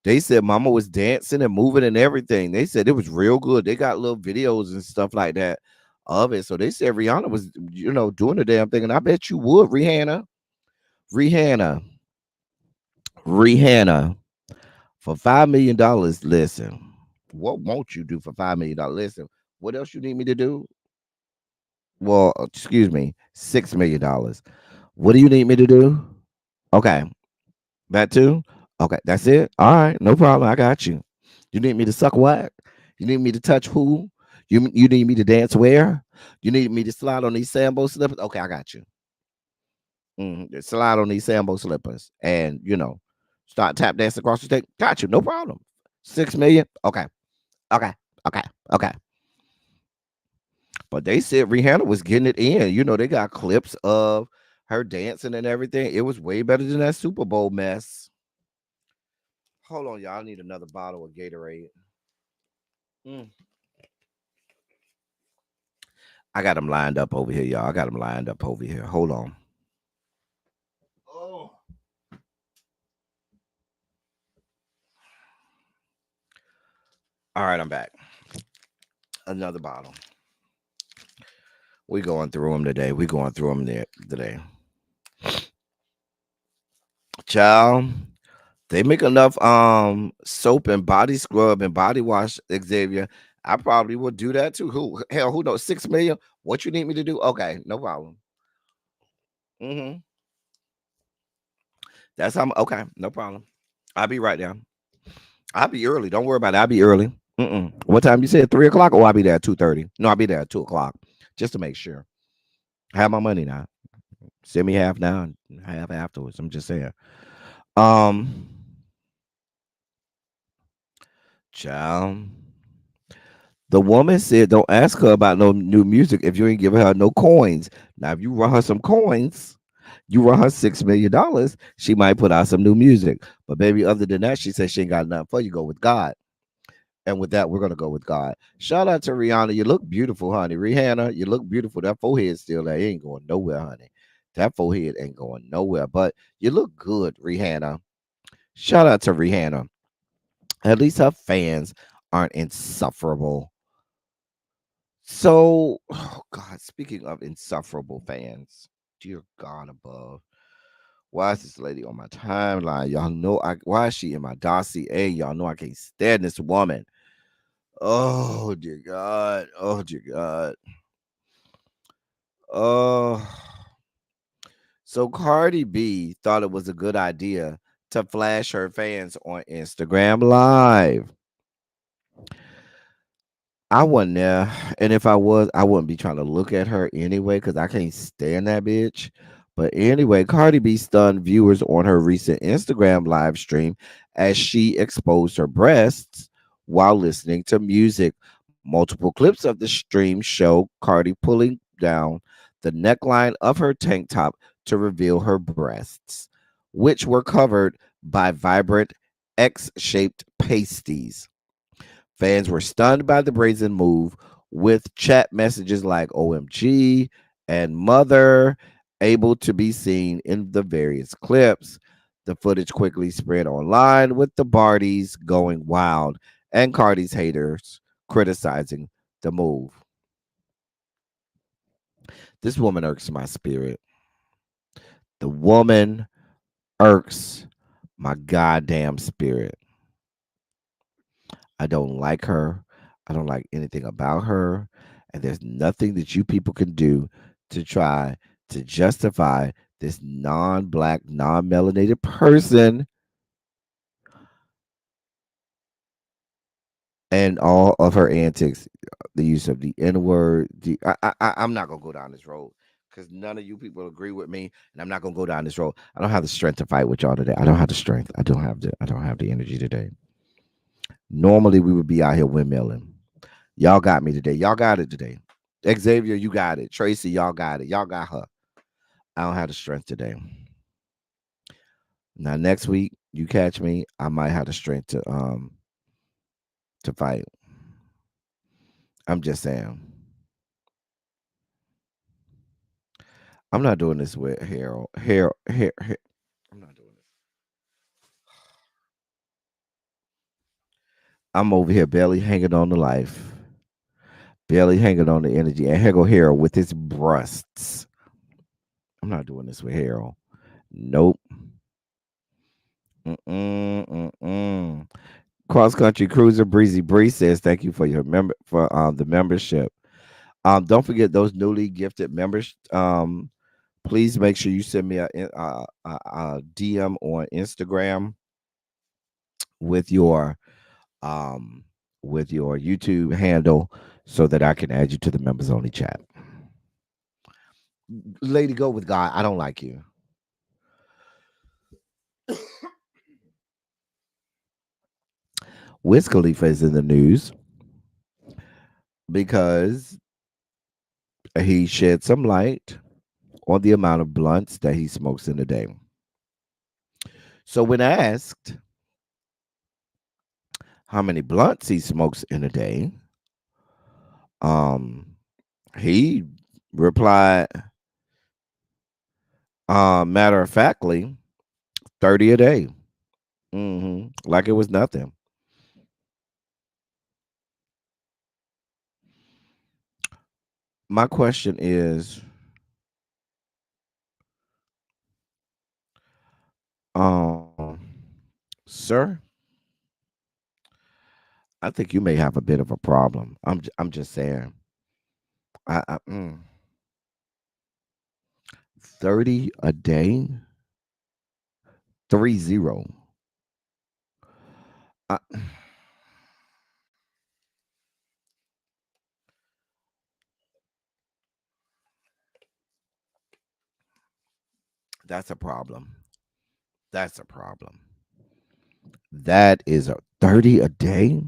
They said Mama was dancing and moving and everything. They said it was real good. They got little videos and stuff like that of it. So they said Rihanna was, doing the damn thing. And I bet you would, Rihanna, Rihanna, for $5 million. Listen, what won't you do for $5 million? Listen, what else you need me to do? Well, excuse me, $6 million. What do you need me to do? Okay, that too? Okay, that's it. All right, no problem. I got you. You need me to suck what? You need me to touch who? You need me to dance where? You need me to slide on these Sambo slippers? Okay, I got you. Slide on these Sambo slippers and start tap dancing across the stage. Got you, no problem. 6 million. Okay, okay, okay, okay. But they said Rihanna was getting it in. They got clips of her dancing and everything. It was way better than that Super Bowl mess. Hold on, y'all. I need another bottle of Gatorade. Mm. I got them lined up over here, y'all. I got them lined up over here. Hold on. Oh. All right, I'm back. Another bottle. We going through them today. We going through them there today. Child, they make enough soap and body scrub and body wash, Xavier. I probably would do that too. Who knows? 6 million. What you need me to do? Okay, no problem. Mm-hmm. That's how. Okay, no problem. I'll be right there. I'll be early. Don't worry about it. I'll be early. What time you said? 3 o'clock? Oh, I'll be there at 2:30. No, I'll be there at 2 o'clock, just to make sure. I have my money now. Send me half now and half afterwards. I'm just saying. Um, Child. The woman said, "Don't ask her about no new music if you ain't giving her no coins." Now, if you run her some coins, you run her $6 million, she might put out some new music. But baby, other than that, she said she ain't got nothing for you. Go with God. And with that, we're gonna go with God. Shout out to Rihanna. You look beautiful, honey. Rihanna, you look beautiful. That forehead's still there. It ain't going nowhere, honey. That forehead ain't going nowhere. But you look good, Rihanna. Shout out to Rihanna. At least her fans aren't insufferable. So, oh God, speaking of insufferable fans, dear God above, why is this lady on my timeline? Y'all know why is she in my dossier? Y'all know I can't stand this woman. Oh dear God. Oh dear God. Oh. So Cardi B thought it was a good idea to flash her fans on Instagram Live. I wasn't there, and if I was, I wouldn't be trying to look at her anyway because I can't stand that bitch. But anyway, Cardi B stunned viewers on her recent Instagram live stream as she exposed her breasts while listening to music. Multiple clips of the stream show Cardi pulling down the neckline of her tank top to reveal her breasts, which were covered by vibrant X-shaped pasties. Fans were stunned by the brazen move, with chat messages like OMG and Mother able to be seen in the various clips. The footage quickly spread online, with the Bardis going wild and Cardi's haters criticizing the move. This woman irks my spirit. The woman irks my goddamn spirit. I don't like her. I don't like anything about her. And there's nothing that you people can do to try to justify this non black, non melanated person and all of her antics. The use of the N word. I'm not going to go down this road because none of you people agree with me, and I'm not gonna go down this road. I don't have the strength to fight with y'all today. I don't have the strength. I don't have the energy today. Normally we would be out here windmilling. Y'all got me today. Y'all got it today. Xavier, you got it. Tracy, y'all got it. Y'all got her. I don't have the strength today. Now next week, you catch me, I might have the strength to fight. I'm just saying. I'm not doing this with Harold. Harold. I'm not doing this. I'm over here barely hanging on to life, barely hanging on the energy. And here go Harold with his breasts. I'm not doing this with Harold. Nope. Mm-mm. Cross Country Cruiser Breezy Bree says thank you for your the membership. Don't forget those newly gifted members. Please make sure you send me a DM on Instagram with your YouTube handle so that I can add you to the members only chat. Lady, go with God. I don't like you. Wiz Khalifa is in the news because he shed some light on the amount of blunts that he smokes in a day. So when asked how many blunts he smokes in a day, he replied, matter of factly, 30 a day. Like it was nothing. My question is, sir, I think you may have a bit of a problem. I'm just saying. I, I mm, 30 a day, 30. I, that's a problem. That's a problem. That is a 30 a day.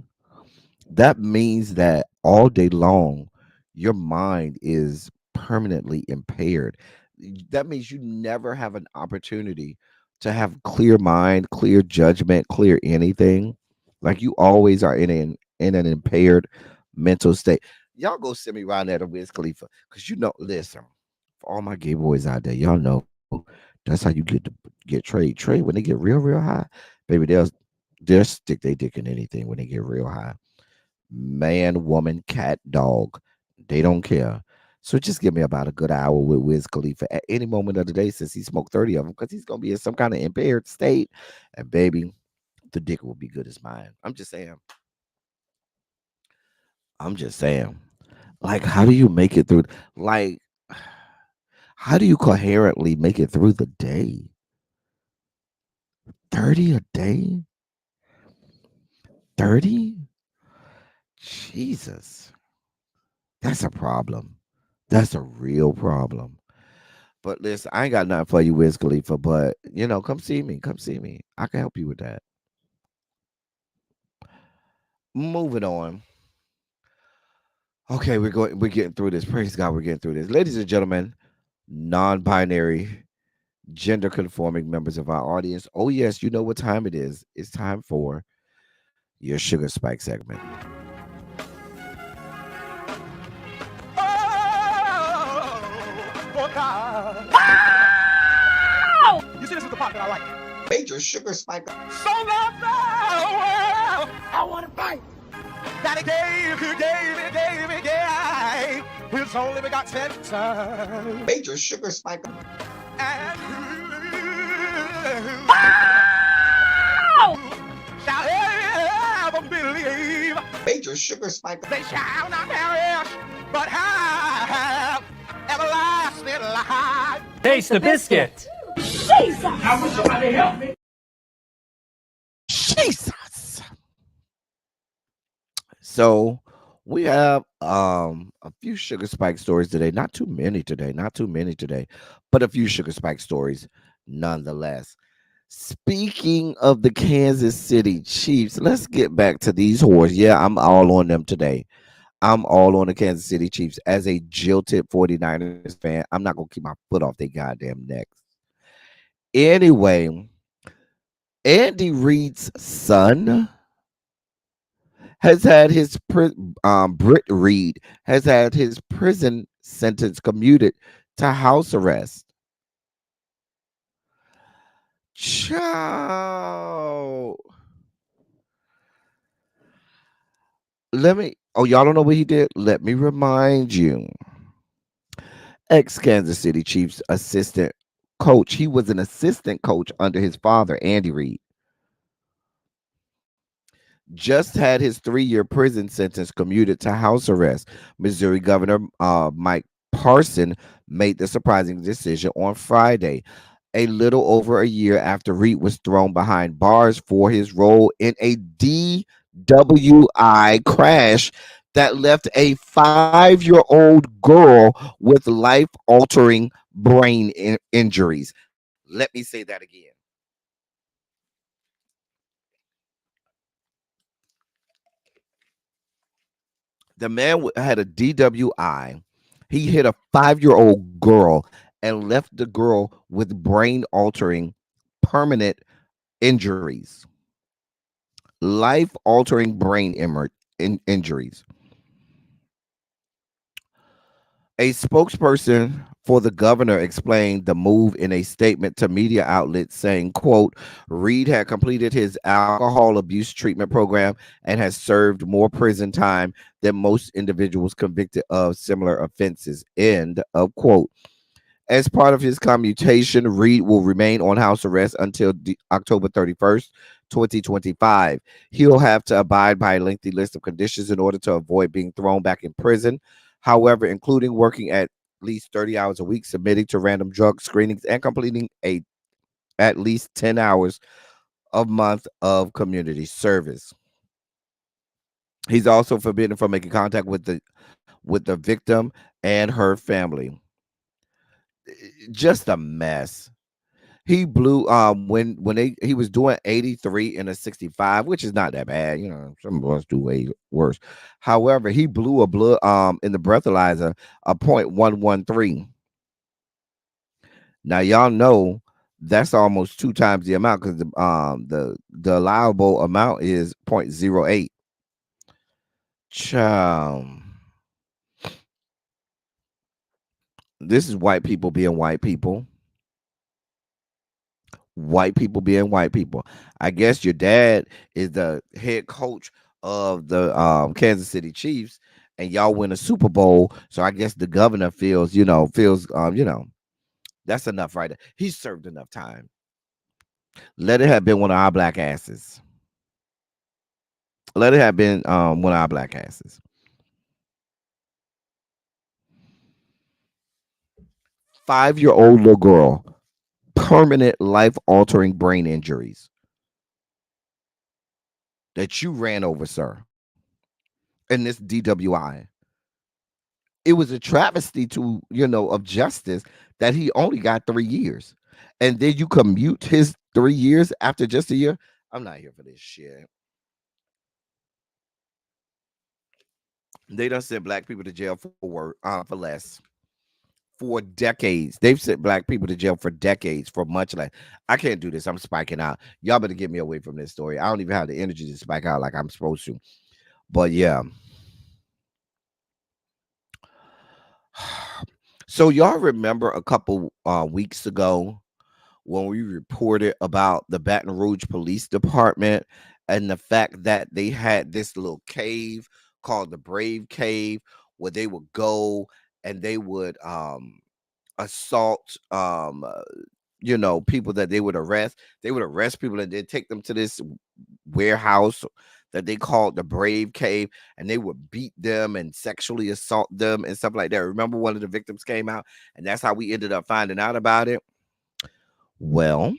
That means that all day long, your mind is permanently impaired. That means you never have an opportunity to have clear mind, clear judgment, clear anything. Like you always are in an impaired mental state. Y'all go send me around there to Wiz Khalifa. Cause listen, for all my gay boys out there, y'all know that's how you get trade when they get real high, baby. They'll stick their dick in anything when they get real high. Man, woman, cat, dog, they don't care. So just give me about a good hour with Wiz Khalifa at any moment of the day since he smoked 30 of them because he's gonna be in some kind of impaired state, and baby, the dick will be good as mine. I'm just saying. I'm just saying. Like, how do you make it through? Like, how do you coherently make it through the day? 30 a day? 30? Jesus. That's a problem. That's a real problem. But listen, I ain't got nothing for you, Wiz Khalifa, but come see me. Come see me. I can help you with that. Moving on. Okay, we're getting through this. Praise God, we're getting through this. Ladies and gentlemen, non-binary, gender conforming members of our audience. Oh, yes, you know what time it is. It's time for your Sugar Spike segment. Oh, God. You see, this is the part that I like. Major sugar spike. So loved the world, I want to fight. That he gave his only begotten son. Major sugar spike. And shall ever believe. Major sugar spike. They shall not perish, but have everlasting life. Taste the biscuit. Jesus! I wish somebody help me. Jesus. So We have a few sugar spike stories today. Not too many today. Not too many today, but a few sugar spike stories nonetheless. Speaking of the Kansas City Chiefs, let's get back to these whores. Yeah, I'm all on them today. I'm all on the Kansas City Chiefs. As a jilted 49ers fan, I'm not going to keep my foot off their goddamn necks. Anyway, Andy Reid's son has had his Britt Reed has had his prison sentence commuted to house arrest. Ciao. Let me. Oh, y'all don't know what he did? Let me remind you. Ex Kansas City Chiefs assistant coach. He was an assistant coach under his father, Andy Reid. Just had his 3-year prison sentence commuted to house arrest. Missouri Governor Mike Parson made the surprising decision on Friday, a little over a year after Reed was thrown behind bars for his role in a DWI crash that left a 5-year-old girl with life altering brain injuries. Let me say that again. The man had a DWI. He hit a 5-year-old girl and left the girl with brain altering permanent injuries, life altering brain injuries. A spokesperson for the governor explained the move in a statement to media outlets saying, quote, Reed had completed his alcohol abuse treatment program and has served more prison time than most individuals convicted of similar offenses, end of quote. As part of his commutation, Reed will remain on house arrest until October 31st, 2025. He'll have to abide by a lengthy list of conditions in order to avoid being thrown back in prison. However, including working at least 30 hours a week, submitting to random drug screenings, and completing at least 10 hours a month of community service. He's also forbidden from making contact with the victim and her family. Just a mess. He blew when he was doing 83 in a 65, which is not that bad. You know, some of us do way worse. However, he blew a blood in the breathalyzer a .113. Now y'all know that's almost 2 times the amount because the allowable amount is .08. Child. This is white people being white people. White people being white people. I guess your dad is the head coach of the Kansas City Chiefs, and y'all win a Super Bowl. So I guess the governor feels that's enough right there. He served enough time. Let it have been one of our black asses. Let it have been one of our black asses. 5-year-old little girl, permanent life altering brain injuries that you ran over, sir, in this DWI. It was a travesty of justice that he only got 3 years. And then you commute his 3 years after just a year. I'm not here for this shit. They done sent black people to jail for less. For decades. They've sent black people to jail for decades for much less. I can't do this. I'm spiking out. Y'all better get me away from this story. I don't even have the energy to spike out like I'm supposed to. But yeah. So y'all remember a couple weeks ago when we reported about the Baton Rouge Police Department and the fact that they had this little cave called the Brave Cave where they would go and they would assault people that they would arrest. They would arrest people and then take them to this warehouse that they called the Brave Cave, and they would beat them and sexually assault them and stuff like that. Remember, one of the victims came out, and that's how we ended up finding out about it. Well,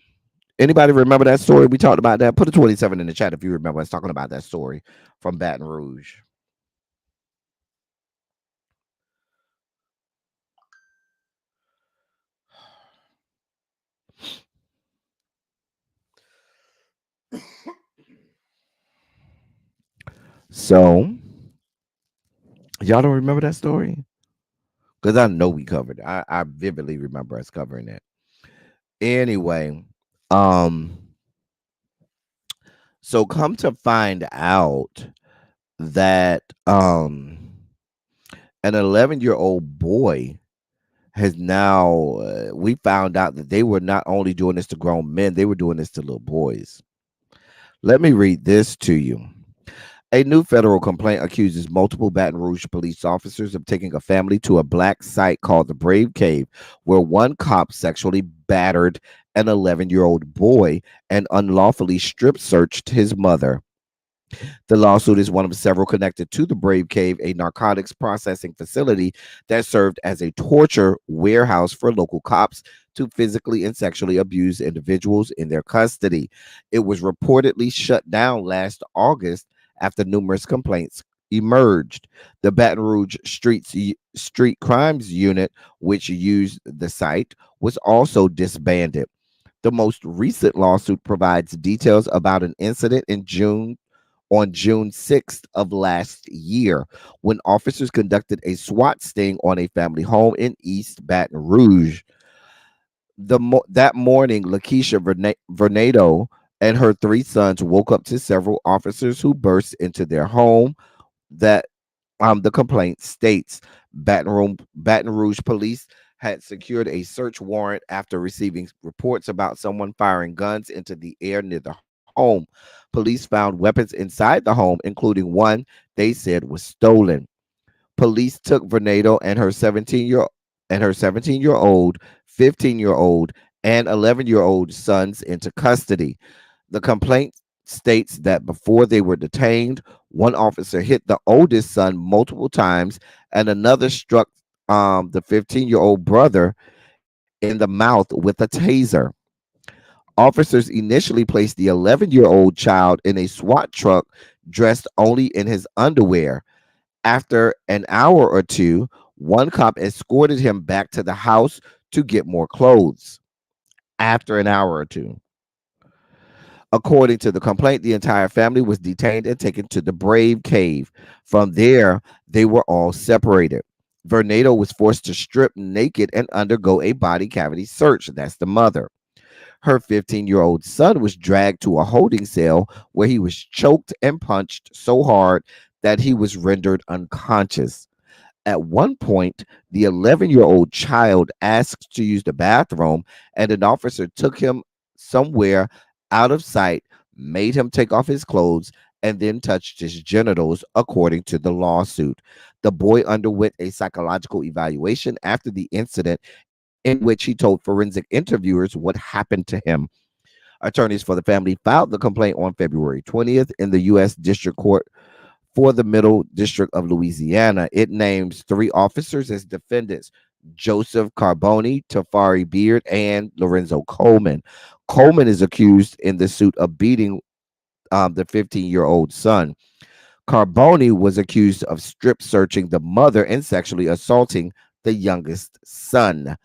anybody remember that story? We talked about that. Put a 27 in the chat if you remember us talking about that story from Baton Rouge. So y'all don't remember that story? Because I know we covered it. I vividly remember us covering it. Anyway, um, so come to find out that an 11-year-old boy has now we found out that they were not only doing this to grown men, they were doing this to little boys. Let me read this to you. A new federal complaint accuses multiple Baton Rouge police officers of taking a family to a black site called the Brave Cave, where one cop sexually battered an 11-year-old boy and unlawfully strip searched his mother. The lawsuit is one of several connected to the Brave Cave, a narcotics processing facility that served as a torture warehouse for local cops to physically and sexually abuse individuals in their custody. It was reportedly shut down last August after numerous complaints emerged. The Baton Rouge Street Crimes Unit, which used the site, was also disbanded. The most recent lawsuit provides details about an incident on June 6th of last year when officers conducted a SWAT sting on a family home in East Baton Rouge. That morning, Lakeisha Vernado and her three sons woke up to several officers who burst into their home. That the complaint states Baton Rouge police had secured a search warrant after receiving reports about someone firing guns into the air near the home. Police found weapons inside the home, including one they said was stolen. Police took Vernado and her 17-year-old, 15-year-old, and 11-year-old sons into custody. The complaint states that before they were detained, one officer hit the oldest son multiple times, and another struck the 15-year-old brother in the mouth with a taser. Officers initially placed the 11-year-old child in a SWAT truck dressed only in his underwear. After an hour or two, one cop escorted him back to the house to get more clothes. After an hour or two. According to the complaint, the entire family was detained and taken to the Brave Cave. From there, they were all separated. Vernado was forced to strip naked and undergo a body cavity search. That's the mother. Her 15-year-old son was dragged to a holding cell where he was choked and punched so hard that he was rendered unconscious. At one point, the 11-year-old child asked to use the bathroom, and an officer took him somewhere out of sight, made him take off his clothes, and then touched his genitals, according to the lawsuit. The boy underwent a psychological evaluation after the incident, in which he told forensic interviewers what happened to him. Attorneys for the family filed the complaint on February 20th in the U.S. District Court for the Middle District of Louisiana. It names three officers as defendants: Joseph Carboni, Tafari Beard, and Lorenzo Coleman. Coleman is accused in the suit of beating the 15-year-old son. Carboni was accused of strip searching the mother and sexually assaulting the youngest son.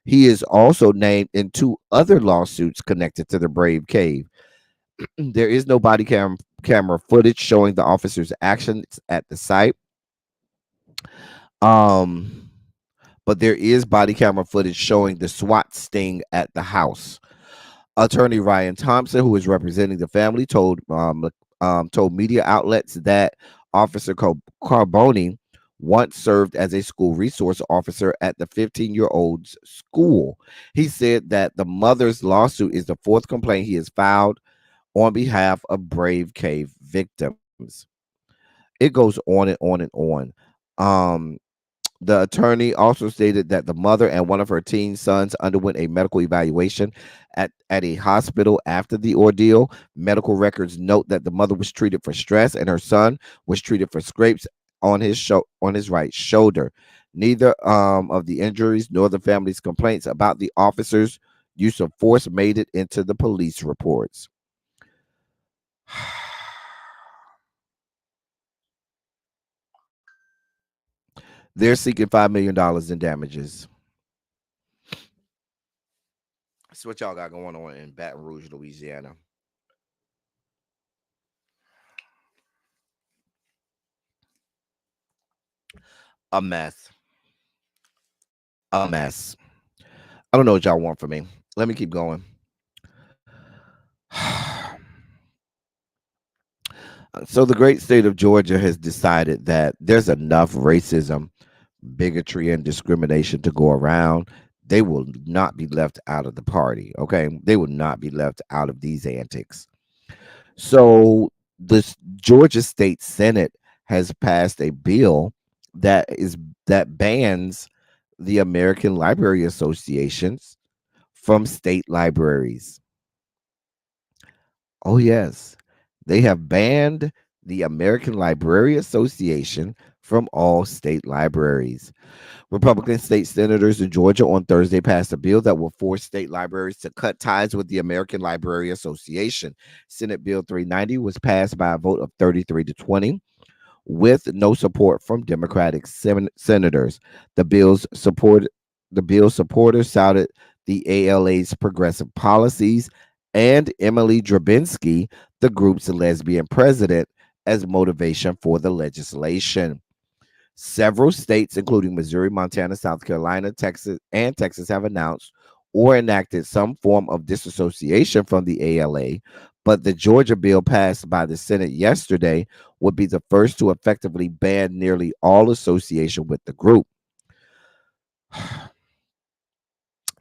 He is also named in two other lawsuits connected to the Brave Cave. There is no camera footage showing the officer's actions at the site. Um, but there is body camera footage showing the SWAT sting at the house. Attorney Ryan Thompson, who is representing the family, told media outlets that Officer Carboni once served as a school resource officer at the 15-year-old's school. He said that the mother's lawsuit is the fourth complaint he has filed on behalf of Brave Cave victims. It goes on and on and on. Um, the attorney also stated that the mother and one of her teen sons underwent a medical evaluation at a hospital after the ordeal. Medical records note that the mother was treated for stress and her son was treated for scrapes on his right shoulder. Neither of the injuries nor the family's complaints about the officer's use of force made it into the police reports. They're seeking $5 million in damages. That's what y'all got going on in Baton Rouge, Louisiana. A mess. A mess. I don't know what y'all want from me. Let me keep going. So the great state of Georgia has decided that there's enough racism, bigotry, and discrimination to go around. They will not be left out of the party. Okay, they will not be left out of these antics. So the Georgia State Senate has passed a bill that is that bans the American Library Associations from state libraries. Oh yes, they have banned the American Library Association from all state libraries. Republican state senators in Georgia on Thursday passed a bill that will force state libraries to cut ties with the American Library Association. Senate Bill 390 was passed by a vote of 33 to 20 with no support from Democratic senators. The bill's support the bill's supporters cited the ALA's progressive policies and Emily Drabinski, the group's lesbian president, as motivation for the legislation. Several states, including Missouri, Montana, South Carolina, Texas, have announced or enacted some form of disassociation from the ALA, but the Georgia bill passed by the Senate yesterday would be the first to effectively ban nearly all association with the group.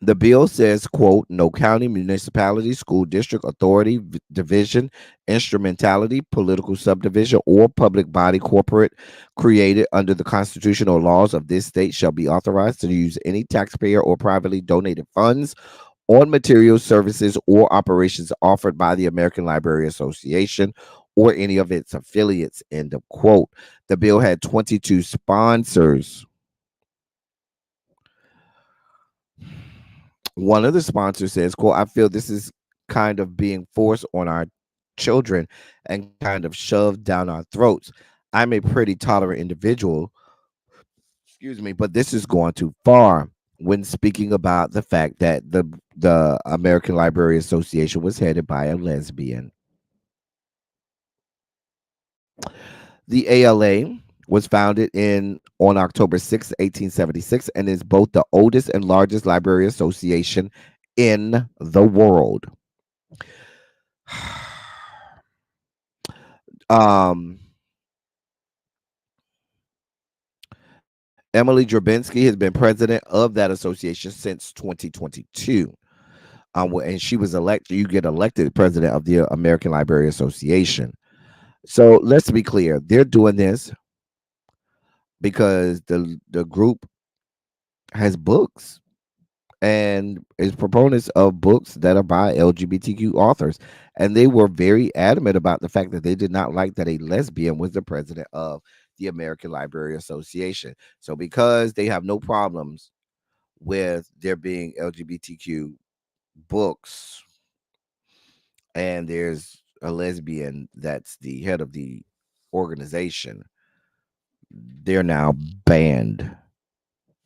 The bill says, quote, no county, municipality, school district, authority, division, instrumentality, political subdivision, or public body corporate created under the constitutional laws of this state shall be authorized to use any taxpayer or privately donated funds on materials, services, or operations offered by the American Library Association or any of its affiliates, end of quote. The bill had 22 sponsors. One of the sponsors says, quote, I feel this is kind of being forced on our children and kind of shoved down our throats. I'm a pretty tolerant individual, excuse me, but this is going too far when speaking about the fact that the American Library Association was headed by a lesbian. The ALA was founded in on October 6, 1876, and is both the oldest and largest library association in the world. Um, Emily Drabinski has been president of that association since 2022. And she was elected, you get elected president of the American Library Association. So let's be clear, they're doing this because the group has books and is proponents of books that are by LGBTQ authors. And they were very adamant about the fact that they did not like that a lesbian was the president of the American Library Association. So because they have no problems with there being LGBTQ books and there's a lesbian that's the head of the organization, they're now banned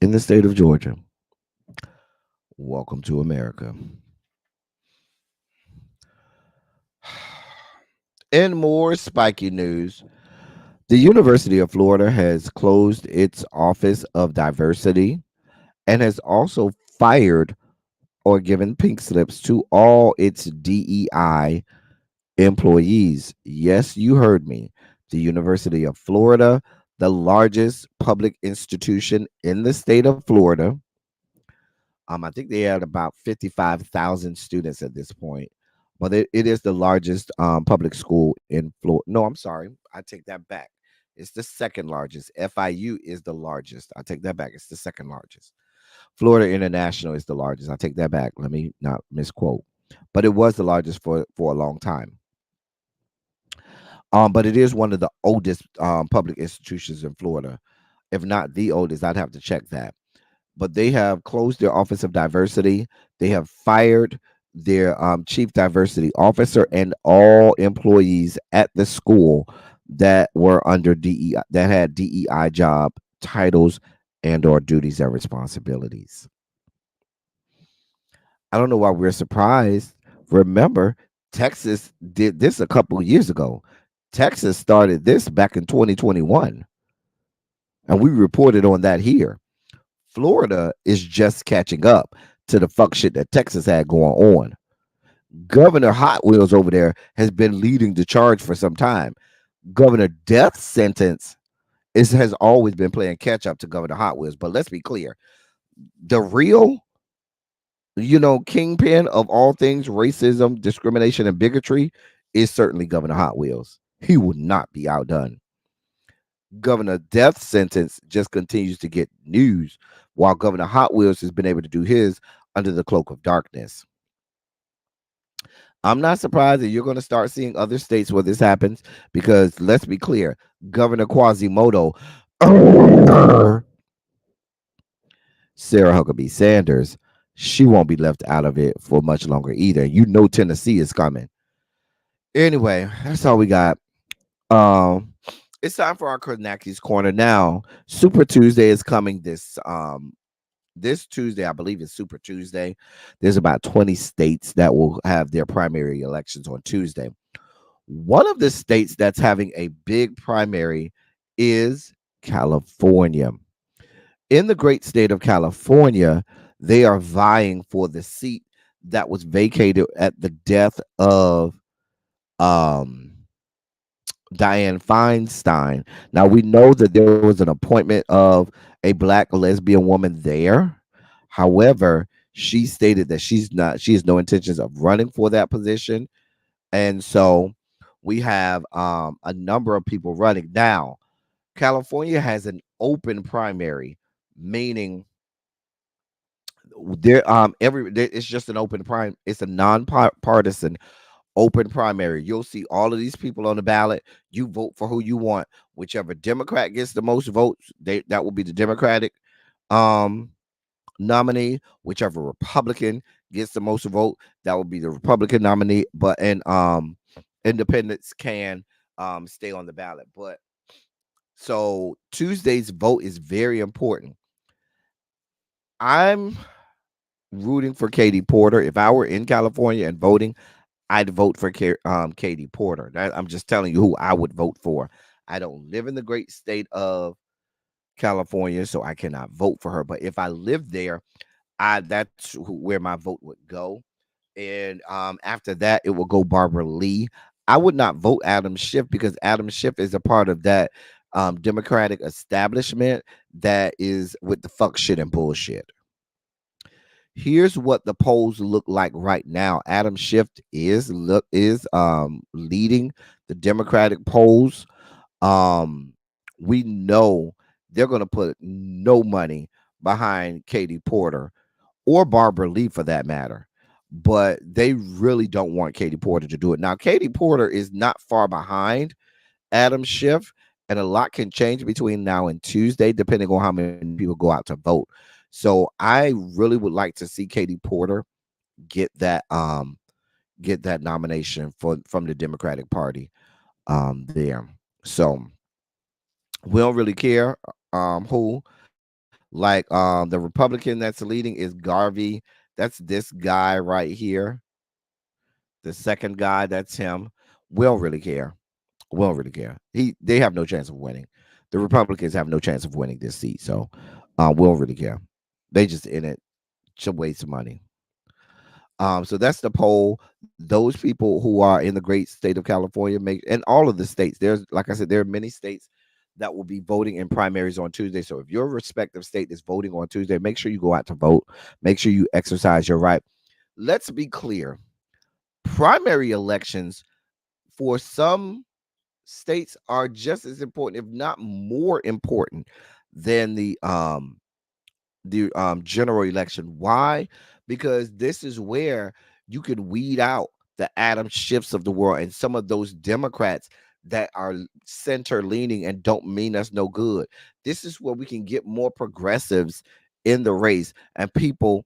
in the state of Georgia. Welcome to America. In more spiky news, the University of Florida has closed its Office of Diversity and has also fired or given pink slips to all its DEI employees. Yes, you heard me. The University of Florida, the largest public institution in the state of Florida. I think they had about 55,000 students at this point. But it is the largest public school in Florida. No, I'm sorry. I take that back. It's the second largest. FIU is the largest. I take that back. It's the second largest. Florida International is the largest. I take that back. Let me not misquote. But it was the largest for a long time. But it is one of the oldest public institutions in Florida. If not the oldest, I'd have to check that. But they have closed their Office of Diversity. They have fired their chief diversity officer and all employees at the school that were under DEI, that had DEI job titles and or duties and responsibilities. I don't know why we're surprised. Remember, Texas did this a couple of years ago. Texas started this back in 2021. And we reported on that here. Florida is just catching up to the fuck shit that Texas had going on. Governor Hot Wheels over there has been leading the charge for some time. Governor Death Sentence has always been playing catch up to Governor Hot Wheels. But let's be clear, the real, kingpin of all things racism, discrimination, and bigotry is certainly Governor Hot Wheels. He will not be outdone. Governor Death Sentence just continues to get news, while Governor Hot Wheels has been able to do his under the cloak of darkness. I'm not surprised that you're going to start seeing other states where this happens because let's be clear, Governor Quasimodo, Sarah Huckabee Sanders, she won't be left out of it for much longer either. Tennessee is coming. Anyway, that's all we got. Um, it's time for our Kornaki's Corner now. Super Tuesday is coming this Tuesday. I believe it's Super Tuesday. There's about 20 states that will have their primary elections on Tuesday. One of the states that's having a big primary is California. In the great state of California, they are vying for the seat that was vacated at the death of um Dianne Feinstein. Now we know that there was an appointment of a black lesbian woman there. However, she stated that she has no intentions of running for that position. And so we have a number of people running. Now, California has an open primary, meaning it's just an open prime, it's a non-partisan open primary. You'll see all of these people on the ballot. You vote for who you want. Whichever Democrat gets the most votes, that will be the Democratic um nominee. Whichever Republican gets the most vote, that will be the Republican nominee. But and independents can stay on the ballot. But so Tuesday's vote is very important. I'm rooting for Katie Porter. If I were in California and voting, I'd vote for Katie Porter. I'm just telling you who I would vote for. I don't live in the great state of California, so I cannot vote for her. But if I lived there, that's where my vote would go. And after that, it will go Barbara Lee. I would not vote Adam Schiff because Adam Schiff is a part of that Democratic establishment that is with the fuck shit and bullshit. Here's what the polls look like right now. Adam Schiff is leading the Democratic polls. We know they're going to put no money behind Katie Porter or Barbara Lee for that matter. But they really don't want Katie Porter to do it. Now, Katie Porter is not far behind Adam Schiff, and a lot can change between now and Tuesday, depending on how many people go out to vote. So I really would like to see Katie Porter get that nomination from the Democratic Party there. So we don't really care who. Like the Republican that's leading is Garvey. That's this guy right here. The second guy, that's him. We don't really care. We don't really care. They have no chance of winning. The Republicans have no chance of winning this seat. So we don't really care. They just in it to waste money. So that's the poll. Those people who are in the great state of California and all of the states. There's, like I said, there are many states that will be voting in primaries on Tuesday. So if your respective state is voting on Tuesday, make sure you go out to vote. Make sure you exercise your right. Let's be clear. Primary elections for some states are just as important, if not more important, than the general election. Why? Because this is where you can weed out the Adam Schiffs of the world and some of those Democrats that are center leaning and don't mean us no good. This is where we can get more progressives in the race and people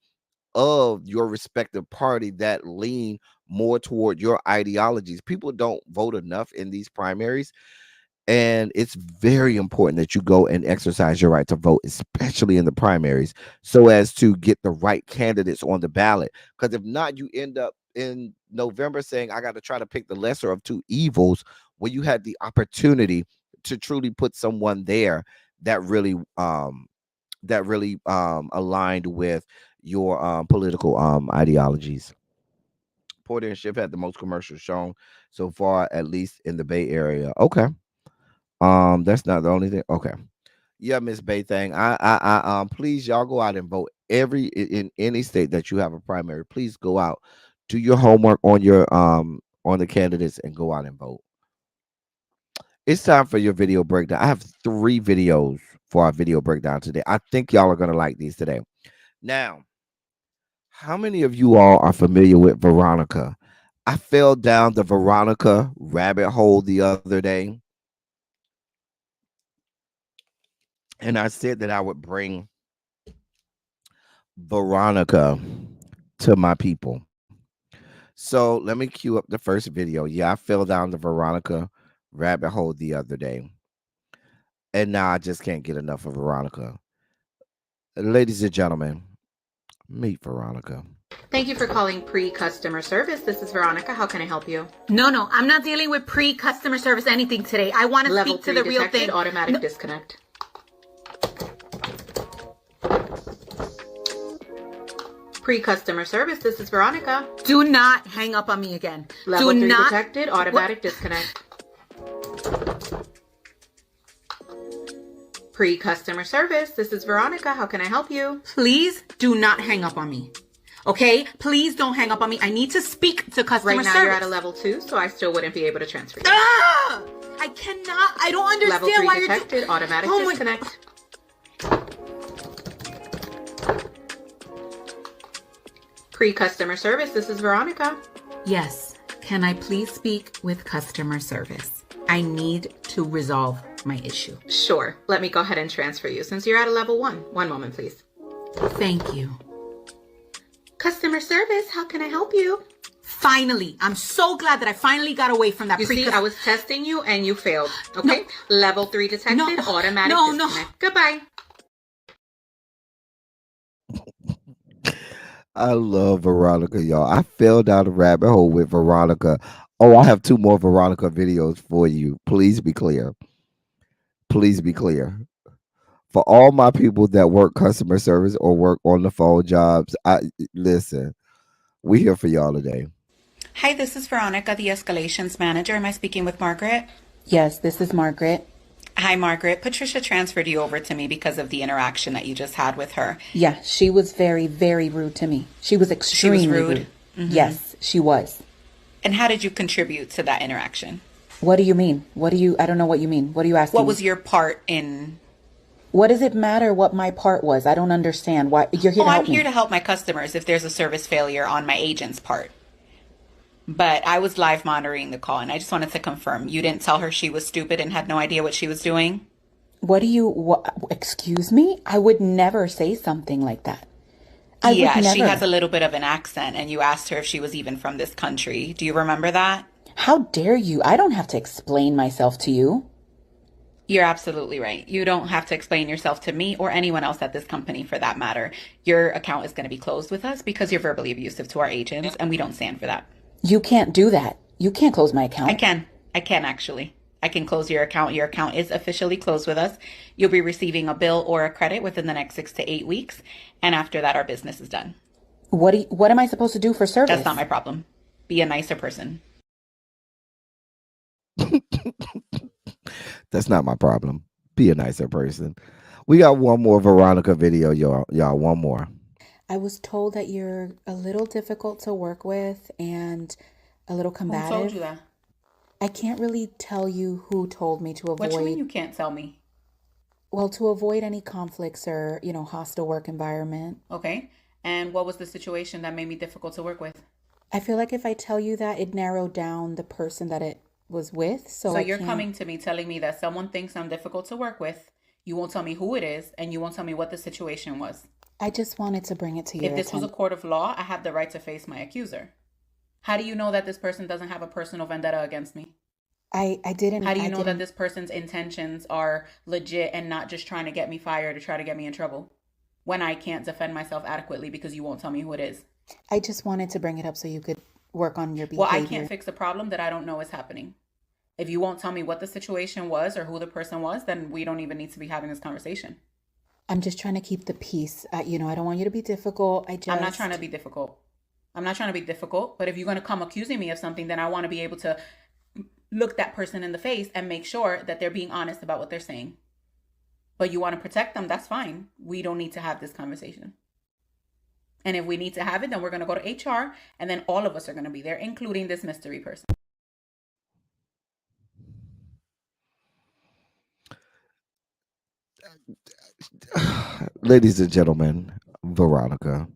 of your respective party that lean more toward your ideologies. People don't vote enough in these primaries. And it's very important that you go and exercise your right to vote, especially in the primaries, so as to get the right candidates on the ballot. Because if not, you end up in November saying, I got to try to pick the lesser of two evils when you had the opportunity to truly put someone there that really aligned with your political ideologies. Porter and Schiff had the most commercials shown so far, at least in the Bay Area. Okay. That's not the only thing. Okay. Yeah, Miss Bay thing. Please y'all go out and vote in any state that you have a primary. Please go out, do your homework on the candidates and go out and vote. It's time for your video breakdown. I have 3 videos for our video breakdown today. I think y'all are gonna like these today. Now, how many of you all are familiar with Veronica? I fell down the Veronica rabbit hole the other day, and I said that I would bring Veronica to my people. So let me cue up the first video. Yeah, I fell down the Veronica rabbit hole the other day, and now I just can't get enough of Veronica. Ladies and gentlemen, meet Veronica. Thank you for calling pre-customer service. This is Veronica. How can I help you? No, I'm not dealing with pre-customer service anything today. I want to speak to the real thing. Automatic disconnect. Pre-customer service. This is Veronica. Do not hang up on me again. Level 3 detected. Automatic disconnect. Pre-customer service. This is Veronica. How can I help you? Please do not hang up on me. Okay? Please don't hang up on me. I need to speak to customer service. Right now you're at a level 2, so I still wouldn't be able to transfer you. Ah! I cannot. I don't understand level 3 why detected. You're automatic disconnect. Pre-customer service. This is Veronica. Yes. Can I please speak with customer service? I need to resolve my issue. Sure. Let me go ahead and transfer you since you're at a level 1. One moment, please. Thank you. Customer service, how can I help you? Finally, I'm so glad that I finally got away from that. You see, I was testing you and you failed. Okay, no. Level 3 detected. No. Automatic disconnect. Goodbye. I love Veronica, y'all. I fell down the rabbit hole with Veronica. Oh, I have 2 more Veronica videos for you. Please be clear. Please be clear. For all my people that work customer service or work on the phone jobs, listen, we here for y'all today. Hi, this is Veronica, the escalations manager. Am I speaking with Margaret? Yes, this is Margaret. Hi, Margaret. Patricia transferred you over to me because of the interaction that you just had with her. Yeah, she was very, very rude to me. She was extremely rude. Mm-hmm. Yes, she was. And how did you contribute to that interaction? What do you mean? I don't know what you mean. What are you asking? What was your part in... What does it matter what my part was? I don't understand. Why you're here to help me. I'm here to help my customers if there's a service failure on my agent's part. But I was live monitoring the call, and I just wanted to confirm. You didn't tell her she was stupid and had no idea what she was doing? Excuse me? I would never say something like that. She has a little bit of an accent, and you asked her if she was even from this country. Do you remember that? How dare you? I don't have to explain myself to you. You're absolutely right. You don't have to explain yourself to me or anyone else at this company for that matter. Your account is going to be closed with us because you're verbally abusive to our agents, and we don't stand for that. You can't do that. You can't close my account. I can actually. I can close your account. Your account is officially closed with us. You'll be receiving a bill or a credit within the next 6 to 8 weeks. And after that, our business is done. What am I supposed to do for service? That's not my problem. Be a nicer person. That's not my problem. Be a nicer person. We got one more Veronica video, y'all. One more. I was told that you're a little difficult to work with and a little combative. Who told you that? I can't really tell you who told me to avoid. What do you mean you can't tell me? Well, to avoid any conflicts or, hostile work environment. Okay. And what was the situation that made me difficult to work with? I feel like if I tell you that, it narrowed down the person that it was with. So you're coming to me telling me that someone thinks I'm difficult to work with. You won't tell me who it is, and you won't tell me what the situation was. I just wanted to bring it to you. If this was a court of law, I have the right to face my accuser. How do you know that this person doesn't have a personal vendetta against me? I didn't. How do you know that this person's intentions are legit and not just trying to get me fired or try to get me in trouble when I can't defend myself adequately because you won't tell me who it is? I just wanted to bring it up so you could work on your behavior. Well, I can't fix a problem that I don't know is happening. If you won't tell me what the situation was or who the person was, then we don't even need to be having this conversation. I'm just trying to keep the peace. I don't want you to be difficult. I'm not trying to be difficult. I'm not trying to be difficult, but if you're going to come accusing me of something, then I want to be able to look that person in the face and make sure that they're being honest about what they're saying. But you want to protect them, that's fine. We don't need to have this conversation. And if we need to have it, then we're going to go to HR, and then all of us are going to be there, including this mystery person. Ladies and gentlemen, Veronica.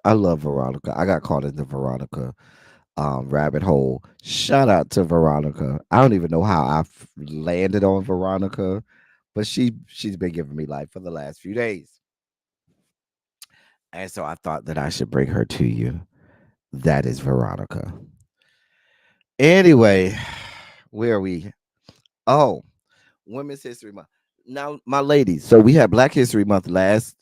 I love Veronica. I got caught in the Veronica rabbit hole. Shout out to Veronica. I don't even know how I landed on Veronica, but she's been giving me life for the last few days. And so I thought that I should bring her to you. That is Veronica. Anyway, where are we? Oh, Women's History Month. Now, my ladies, so we had Black History Month last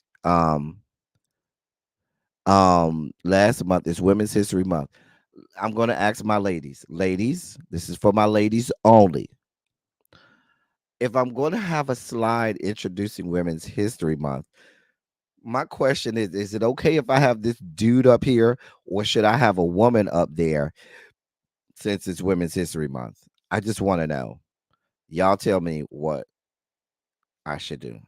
month is Women's History Month. I'm going to ask my ladies. Ladies, this is for my ladies only. If I'm going to have a slide introducing Women's History Month, my question is it okay if I have this dude up here, or should I have a woman up there since it's Women's History Month? I just want to know. Y'all tell me what I should do.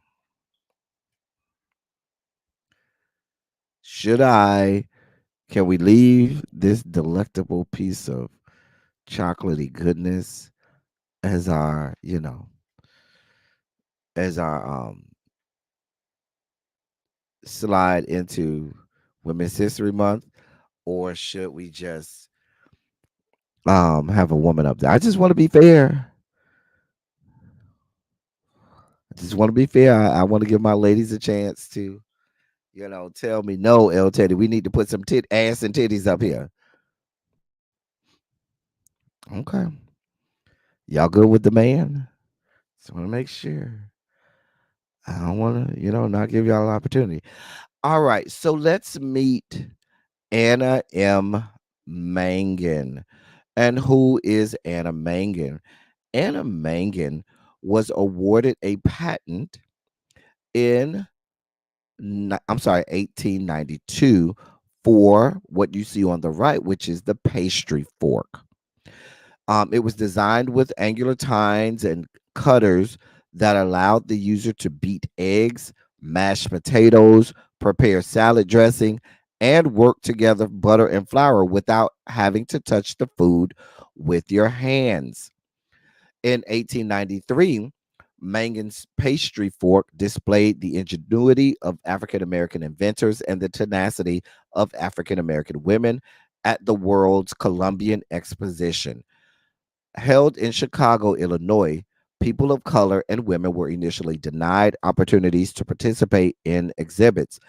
Can we leave this delectable piece of chocolatey goodness as our slide into Women's History Month, or should we just have a woman up there? I just want to be fair. I want to give my ladies a chance to, tell me, no, El Teddy, we need to put some ass and titties up here. Okay. Y'all good with the man? Just want to make sure. I don't want to, not give y'all an opportunity. All right. So let's meet Anna M. Mangan. And who is Anna Mangan? Anna Mangan was awarded a patent in 1892 for what you see on the right, which is the pastry fork. It was designed with angular tines and cutters that allowed the user to beat eggs, mash potatoes, prepare salad dressing, and work together butter and flour without having to touch the food with your hands. In 1893, Mangan's pastry fork displayed the ingenuity of African American inventors and the tenacity of African American women at the World's Columbian Exposition. Held in Chicago, Illinois, people of color and women were initially denied opportunities to participate in exhibits.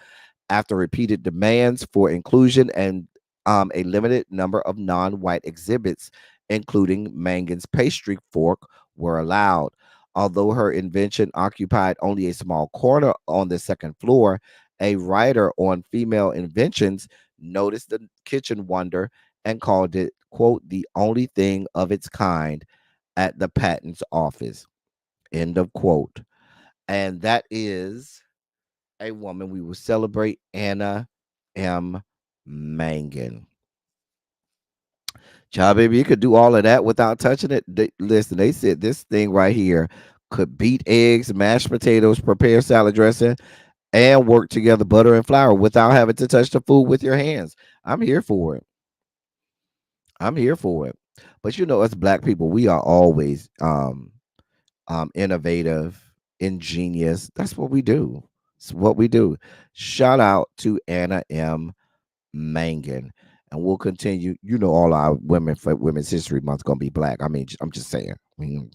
After repeated demands for inclusion and a limited number of non-white exhibits, including Mangan's pastry fork, were allowed. Although her invention occupied only a small corner on the second floor, a writer on female inventions noticed the kitchen wonder and called it, quote, the only thing of its kind at the patents office, end of quote. And that is a woman we will celebrate, Anna M. Mangan. Child, baby, you could do all of that without touching it. Listen, they said this thing right here could beat eggs, mash potatoes, prepare salad dressing, and work together butter and flour without having to touch the food with your hands. I'm here for it. I'm here for it. But us black people, we are always innovative, ingenious. That's what we do. It's what we do. Shout out to Anna M. Mangan. And we'll continue. All our women for Women's History Month gonna be black. I mean, I'm just saying. I mean,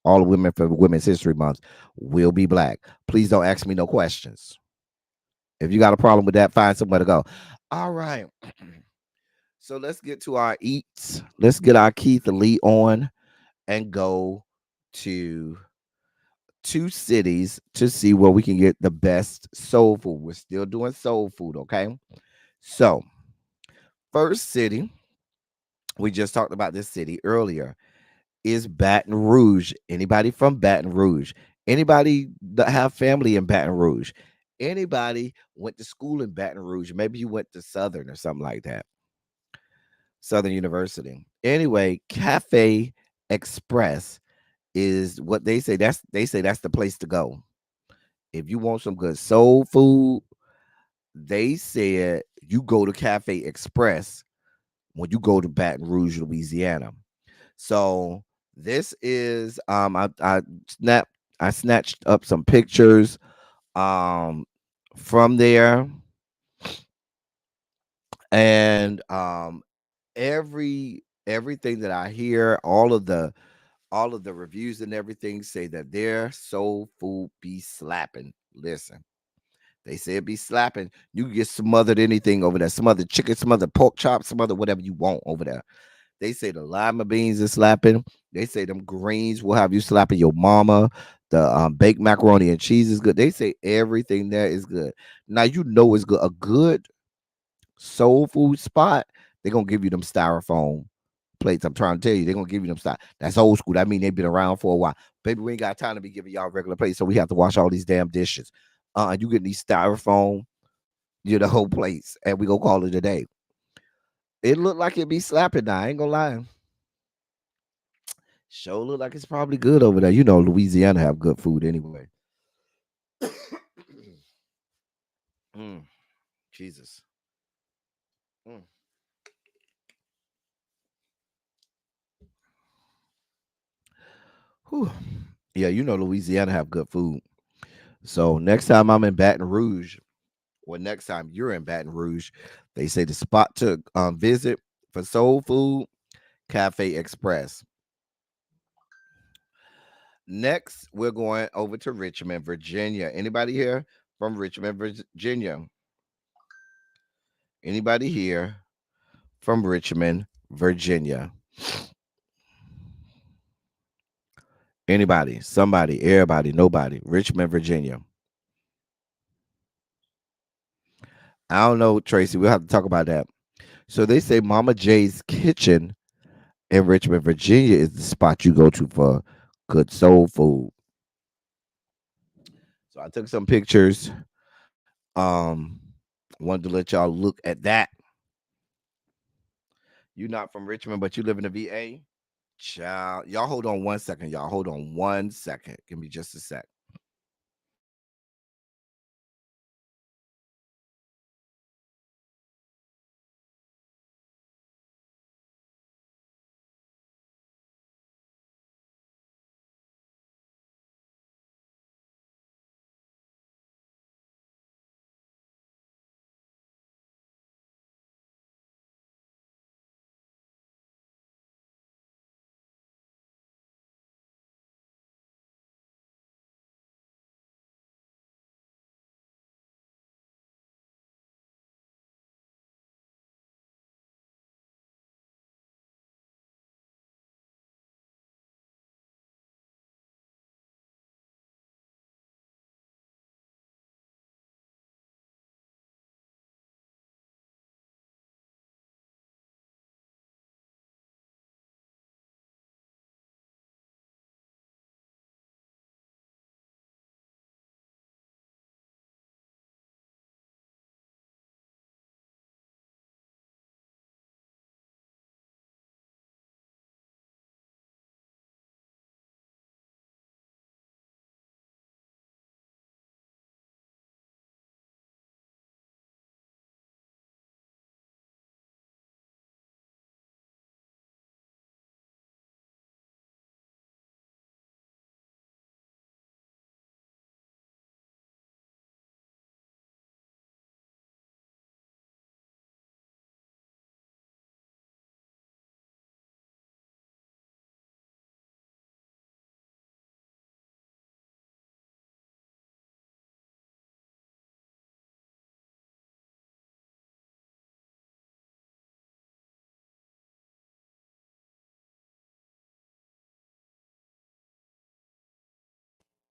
all the women for Women's History Month will be black. Please don't ask me no questions. If you got a problem with that, find somewhere to go. All right. So let's get to our eats. Let's get our Keith Lee on and go to 2 cities to see where we can get the best soul food. We're still doing soul food, okay? So, first city We just talked about this city earlier. Is Baton Rouge. Anybody from Baton Rouge? Anybody that have family in Baton Rouge? Anybody went to school in Baton Rouge? Maybe you went to Southern or something like that. Southern University. Anyway, Cafe Express is what they say that's the place to go. If you want some good soul food, they said you go to Cafe Express when you go to Baton Rouge, Louisiana. So this is snapped I snatched up some pictures from there, and everything that I hear, all of the reviews and everything say that their soul food be slapping. Listen, they say it be slapping. You can get smothered anything over there, smothered chicken, smothered pork chop, smothered whatever you want over there. They say the lima beans is slapping. They say them greens will have you slapping your mama. The baked macaroni and cheese is good. They say everything there is good. Now you know it's good. A good soul food spot, they're gonna give you them styrofoam plates. I'm trying to tell you, they're gonna give you them style. That's old school. That mean they've been around for a while. Baby, we ain't got time to be giving y'all regular plates, so we have to wash all these damn dishes. You get these styrofoam, the whole plates, and we gonna call it a day. It looked like it be slapping now. I ain't gonna lie. Show look like it's probably good over there. You know, Louisiana have good food anyway. Mm, Jesus. Mm. Whew. Yeah, you know Louisiana have good food. So next time I'm in Baton Rouge, or next time you're in Baton Rouge, they say the spot to visit for soul food, Cafe Express. Next, we're going over to Richmond, Virginia. Anybody here from Richmond, Virginia? Anybody here from Richmond, Virginia? Anybody, somebody, everybody, nobody. Richmond, Virginia. I don't know, Tracy. We'll have to talk about that. So they say Mama J's Kitchen in Richmond, Virginia is the spot you go to for good soul food. So I took some pictures. Um, Wanted to let y'all look at that. You're not from Richmond, but you live in the VA. Child, y'all hold on 1 second. Y'all hold on 1 second. Give me just a sec.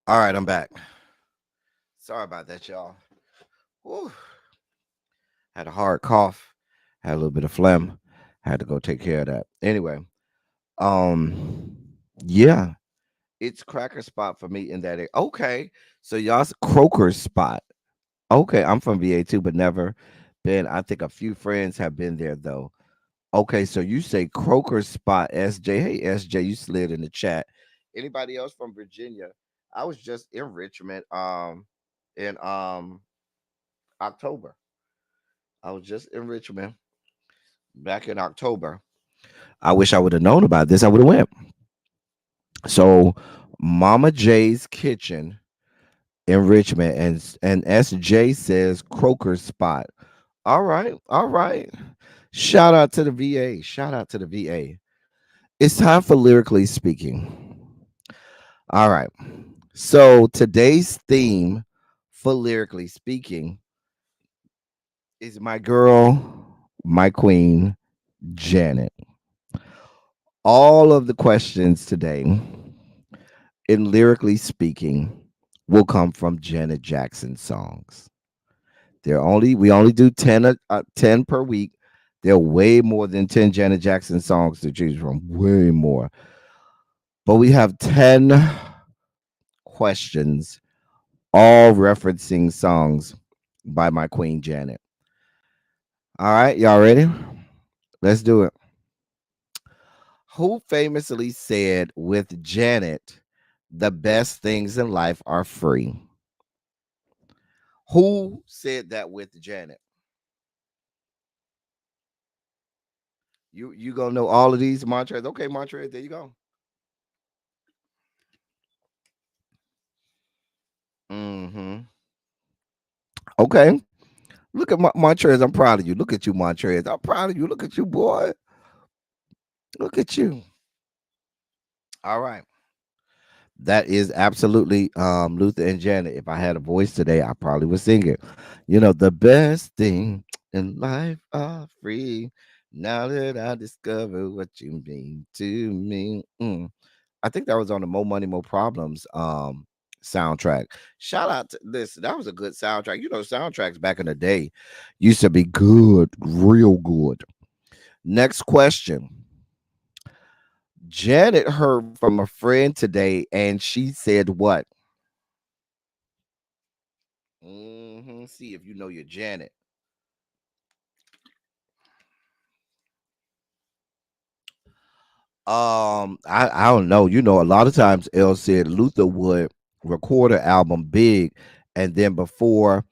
All right, I'm back. Sorry about that, y'all. Whew. Had a hard cough. Had a little bit of phlegm. had to go take care of that. Anyway, um, yeah, it's Cracker Spot for me in that area. Okay, so y'all's Croaker Spot. Okay, I'm from VA too, but never been. I think a few friends have been there though. Okay, so you say Croaker Spot, SJ. Hey, SJ, you slid in the chat. Anybody else from Virginia? I was just in Richmond in October. I was just in Richmond back in October. I wish I would have known about this. I would have went. So Mama J's Kitchen in Richmond, and SJ says Croaker Spot. All right, all right. Shout out to the VA. Shout out to the VA. It's time for lyrically speaking. All right. So today's theme for lyrically speaking is my girl, my queen, Janet. All of the questions today, in lyrically speaking, will come from Janet Jackson songs. We only do 10 per week. There are way more than 10 Janet Jackson songs to choose from. Way more. But we have 10 questions, all referencing songs by my queen Janet. All right, y'all ready? Let's do it. Who famously said with Janet, the best things in life are free? Who said that with Janet? You gonna know all of these mantras? Okay, Montrez, there you go. Mm-hmm. Okay. Look at Montrez. I'm proud of you. Look at you, Montrez. I'm proud of you. Look at you, boy. Look at you. All right. That is absolutely Luther and Janet. If I had a voice today, I probably would sing it. You know, the best thing in life are free. Now that I discover what you mean to me. I think that was on the Mo Money, Mo Problems soundtrack. Shout out to this. That was a good soundtrack. You know, soundtracks back in the day used to be good, real good. Next question. Janet heard from a friend today and she said what? See if you know your Janet. I don't know. You know, a lot of times L said Luther would record an album big, and then before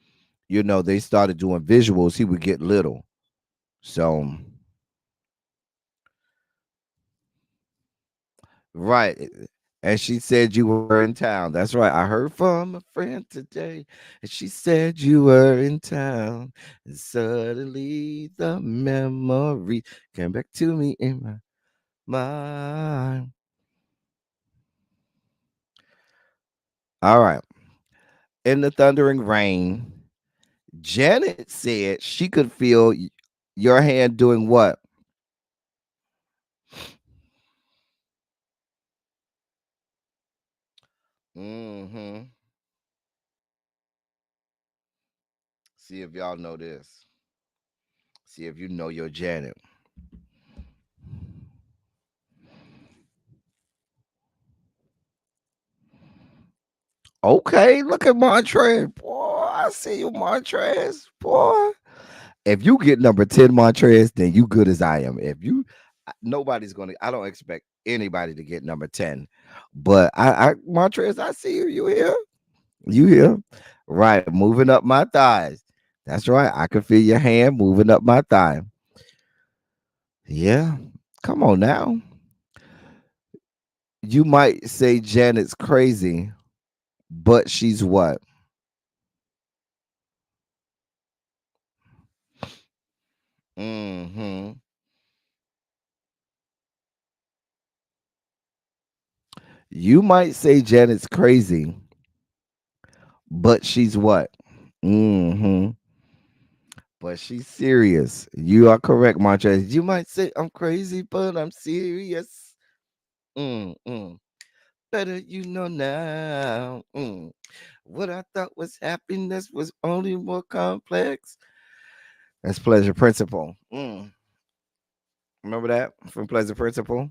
they started doing visuals, he would get little. So right. And she said you were in town. That's right. I heard from a friend today, and she said you were in town. And suddenly the memory came back to me in my mind. All right. In the thundering rain, Janet said she could feel your hand doing what? Mm-hmm. See if y'all know this. See if you know your Janet. Okay, look at Montrez. Boy, I see you, Montrez. Boy. If you get number 10, Montrez, then you good as I am. If you nobody's gonna, I don't expect anybody to get number 10. But I Montrez, I see you. You here? You here? Right. Moving up my thighs. That's right. I can feel your hand moving up my thigh. Yeah. Come on now. You might say Janet's crazy, but she's what? Hmm. You might say Janet's crazy, but she's what? Hmm. But she's serious. You are correct, Montrez. You might say I'm crazy, but I'm serious. Mm-mm. Better you know now. What I thought was happiness was only more complex. That's pleasure principle. Remember that from Pleasant Principle?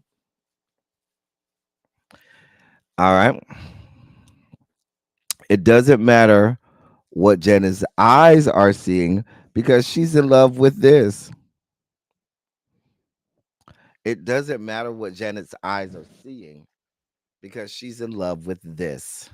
All right. It doesn't matter what Janet's eyes are seeing because she's in love with this. It doesn't matter what Janet's eyes are seeing because she's in love with this.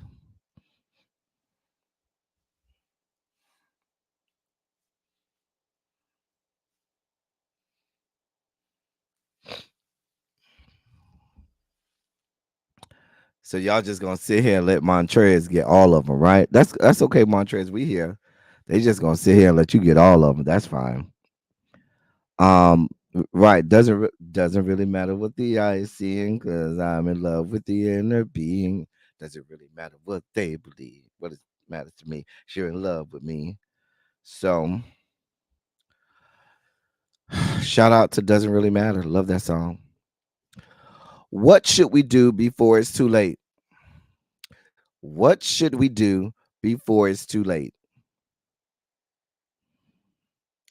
So y'all just gonna sit here and let Montrez get all of them, right? That's okay, Montrez. We here. They just gonna sit here and let you get all of them. That's fine. Right. Doesn't really matter what the eye is seeing because I'm in love with the inner being. Doesn't really matter what they believe. What it matters to me? You're in love with me. So shout out to Doesn't Really Matter. Love that song. What should we do before it's too late? What should we do before it's too late?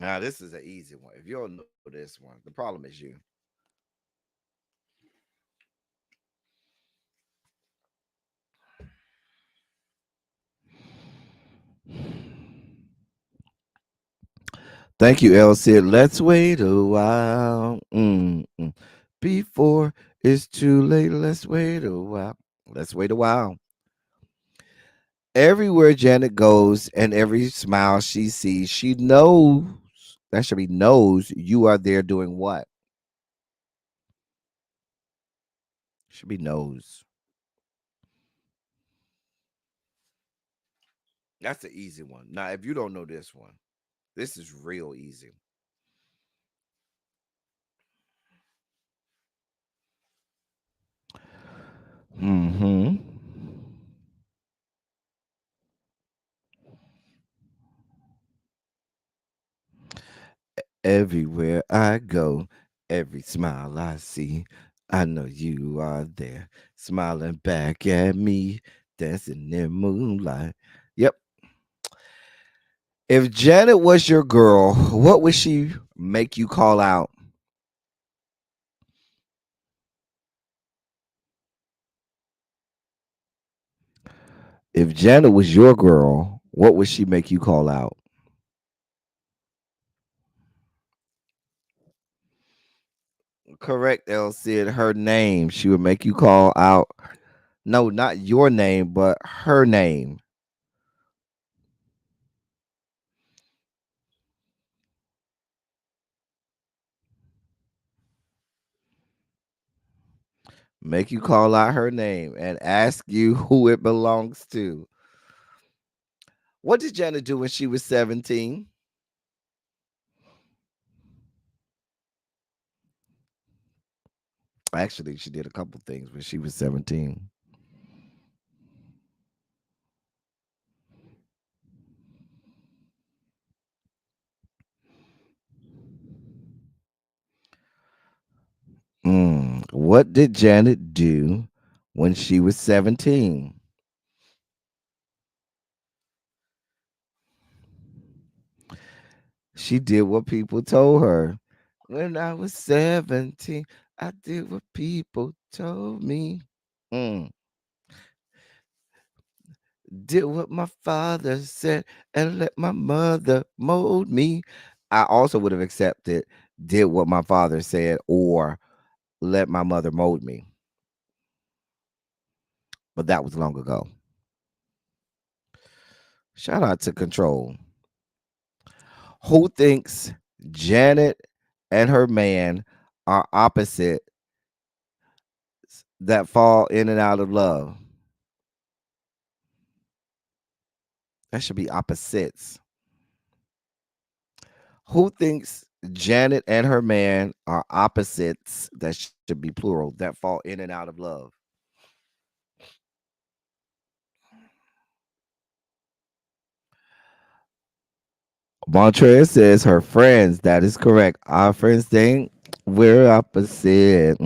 Now, this is an easy one. If you don't know this one, the problem is you. Thank you, El Cid. Let's wait a while. Before it's too late, let's wait a while. Let's wait a while. Everywhere Janet goes and every smile she sees, she knows that should be knows you are there doing what? Should be knows. That's the easy one. Now, if you don't know this one, this is real easy. Hmm. Everywhere I go, every smile I see, I know you are there, smiling back at me, dancing in moonlight. Yep. If Janet was your girl, what would she make you call out? If Janet was your girl, what would she make you call out? Correct, El Cid. Her name. She would make you call out. No, not your name, but her name. Make you call out her name and ask you who it belongs to. What did Janet do when she was 17? Actually, she did a couple things when she was 17. What did Janet do when she was 17? She did what people told her. When I was 17, I did what people told me. Mm. Did what my father said and let my mother mold me. I also would have accepted did what my father said or let my mother mold me. But that was long ago. Shout out to Control. Who thinks Janet and her man are opposite that fall in and out of love? That should be opposites. Who thinks Janet and her man are opposites that should be plural that fall in and out of love? Montrez says her friends. That is correct. Our friends think we're opposite.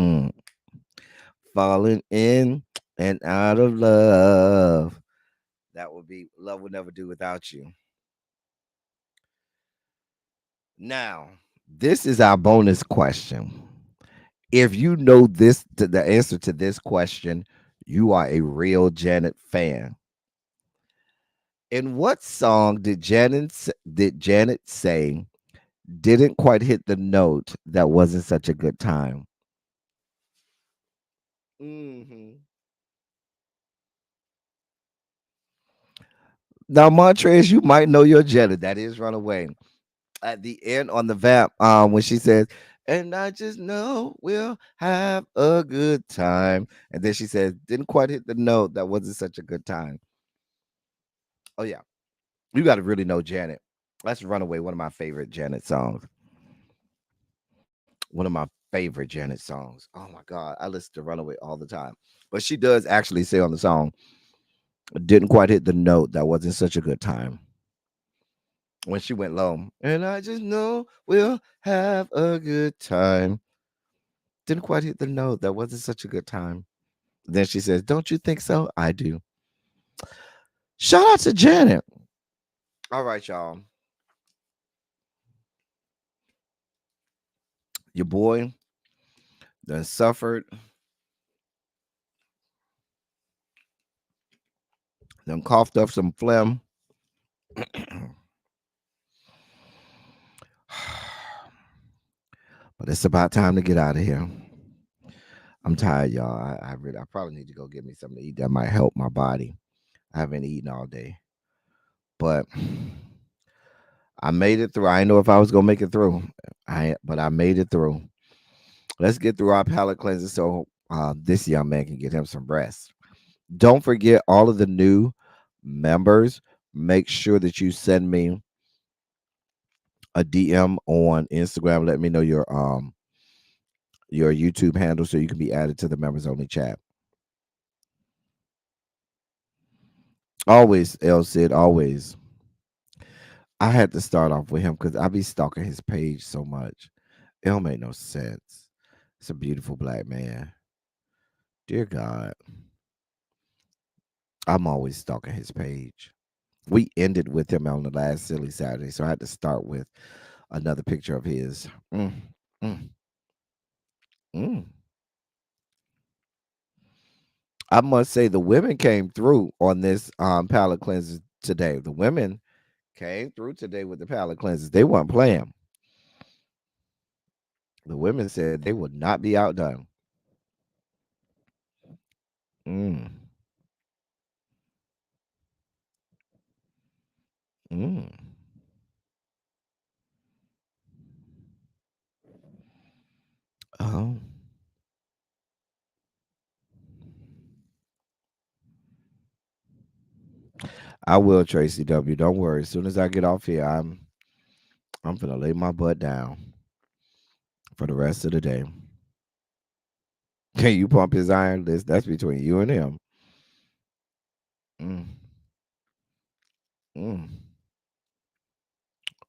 Falling in and out of love. That would be love would never do without you. Now, this is our bonus question. If you know the answer to this question, you are a real Janet fan. In what song did Janet say didn't quite hit the note that wasn't such a good time? Hmm. Now, Montrez, you might know your Janet. That is Runaway. At the end on the VAP, when she says, "And I just know we'll have a good time," and then she says, "Didn't quite hit the note. That wasn't such a good time." Oh yeah, you got to really know Janet. That's Runaway, one of my favorite Janet songs. One of my favorite Janet songs. Oh my God, I listen to Runaway all the time. But she does actually say on the song, "Didn't quite hit the note. That wasn't such a good time." When she went low, and I just know we'll have a good time. Didn't quite hit the note. That wasn't such a good time. Then she says, "Don't you think so?" I do. Shout out to Janet. All right, y'all. Your boy done suffered, done coughed up some phlegm. But it's about time to get out of here. I'm tired, y'all. I probably need to go get me something to eat that might help my body. I haven't eaten all day. But I made it through. I didn't know if I was gonna make it through. But I made it through. Let's get through our palate cleanser so this young man can get him some rest. Don't forget all of the new members. Make sure that you send me a DM on Instagram. Let me know your YouTube handle so you can be added to the members only chat. Always, El Cid, always. I had to start off with him because I be stalking his page so much. It don't make no sense. It's a beautiful black man. Dear God, I'm always stalking his page. We ended with him on the last Silly Saturday, so I had to start with another picture of his. Mm, mm. I must say the women came through on this palate cleanser today. The women came through today with the palate cleansers. They weren't playing. The women said they would not be outdone. Mm, mm. Oh, I will, Tracy W. Don't worry. As soon as I get off here, I'm gonna lay my butt down for the rest of the day. Can you pump his iron? That's between you and him. Mm, mm.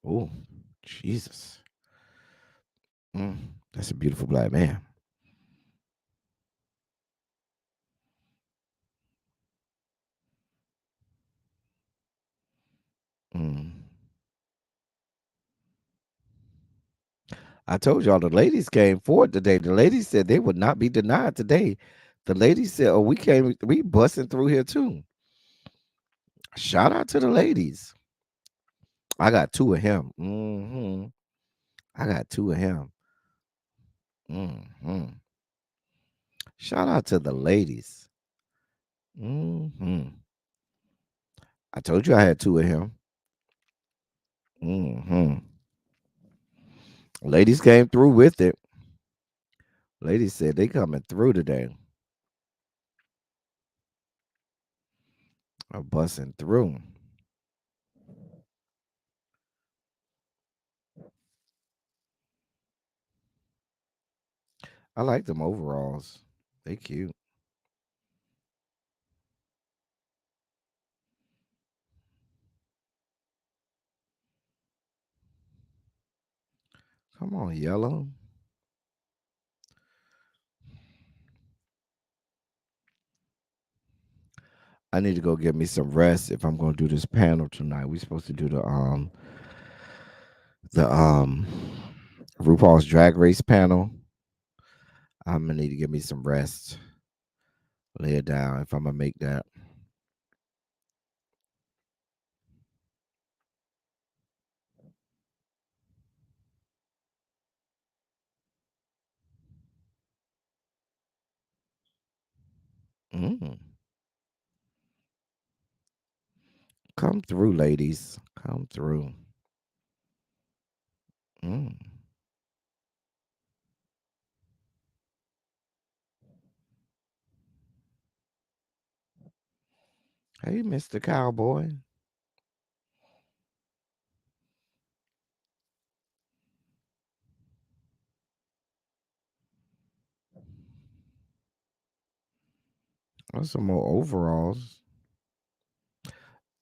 Oh, Jesus. Mm. That's a beautiful black man. Mm. I told y'all the ladies came forward today. The ladies said they would not be denied today. The ladies said, "Oh, we busting through here too." Shout out to the ladies. I got two of him. I got two of him. hmm Shout out to the ladies. hmm I told you I had two of him. hmm Ladies came through with it. Ladies said they coming through today. I'm busting through. I like them overalls. They cute. Come on, yellow. I need to go get me some rest if I'm gonna do this panel tonight. We supposed to do the RuPaul's Drag Race panel. I'm gonna need to give me some rest. Lay it down if I'm gonna make that. Mm. Come through, ladies. Come through. Mm. Hey, Mr. Cowboy. What's some more overalls?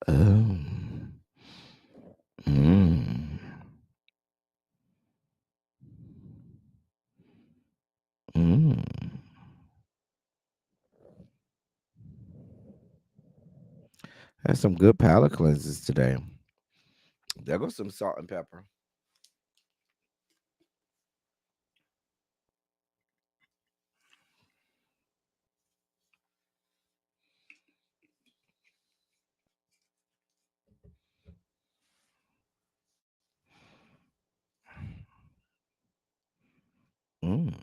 Oh. Mm. Mm. Had some good palate cleanses today. There goes some salt and pepper. Mm.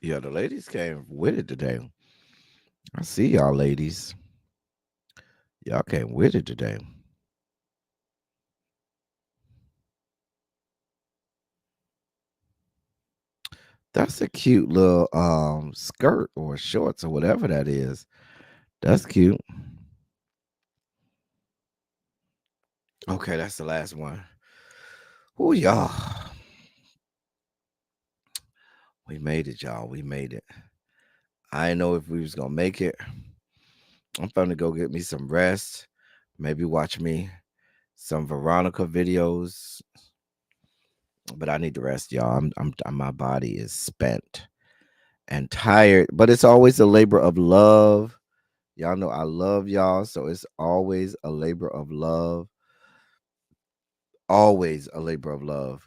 Yeah, the ladies came with it today. I see y'all ladies. Y'all came with it today. That's a cute little skirt or shorts or whatever that is. That's cute. Okay, that's the last one. Oh, y'all. We made it, y'all. We made it. I didn't know if we was gonna make it. I'm gonna go get me some rest. Maybe watch me some Veronica videos. But I need to rest, y'all. My body is spent and tired. But it's always a labor of love. Y'all know I love y'all, so it's always a labor of love. Always a labor of love.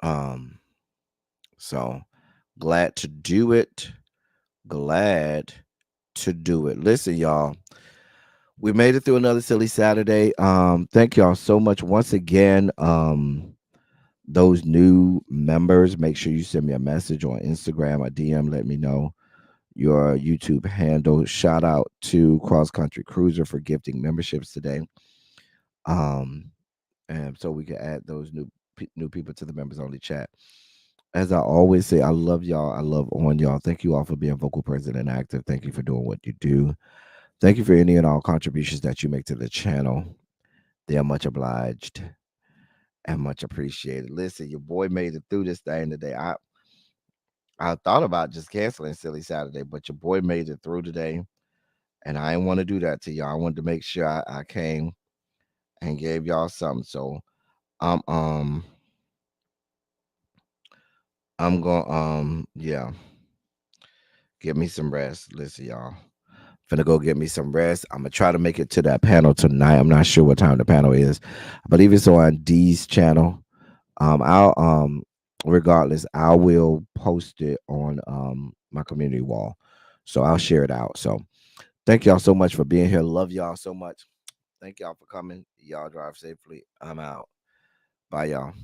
Um, so glad to do it. Glad to do it. Listen, y'all. We made it through another silly Saturday. Thank y'all so much once again. Those new members, make sure you send me a message on Instagram or DM. Let me know your YouTube handle. Shout out to Cross Country Cruiser for gifting memberships today. Um, and so we can add those new people to the members only chat. As I always say, I love y'all. I love on y'all. Thank you all for being vocal, present, and active. Thank you for doing what you do. Thank you for any and all contributions that you make to the channel. They are much obliged and much appreciated. Listen, your boy made it through this thing today. I thought about just canceling Silly Saturday, but your boy made it through today. And I didn't want to do that to y'all. I wanted to make sure I came and gave y'all something. So I'm um I'm gonna yeah, get me some rest. Listen, y'all. Finna go get me some rest. I'm gonna try to make it to that panel tonight. I'm not sure what time the panel is. I believe it's on D's channel. I'll regardless, I will post it on my community wall. So I'll share it out. So thank y'all so much for being here. Love y'all so much. Thank y'all for coming. Y'all drive safely. I'm out. Bye, y'all.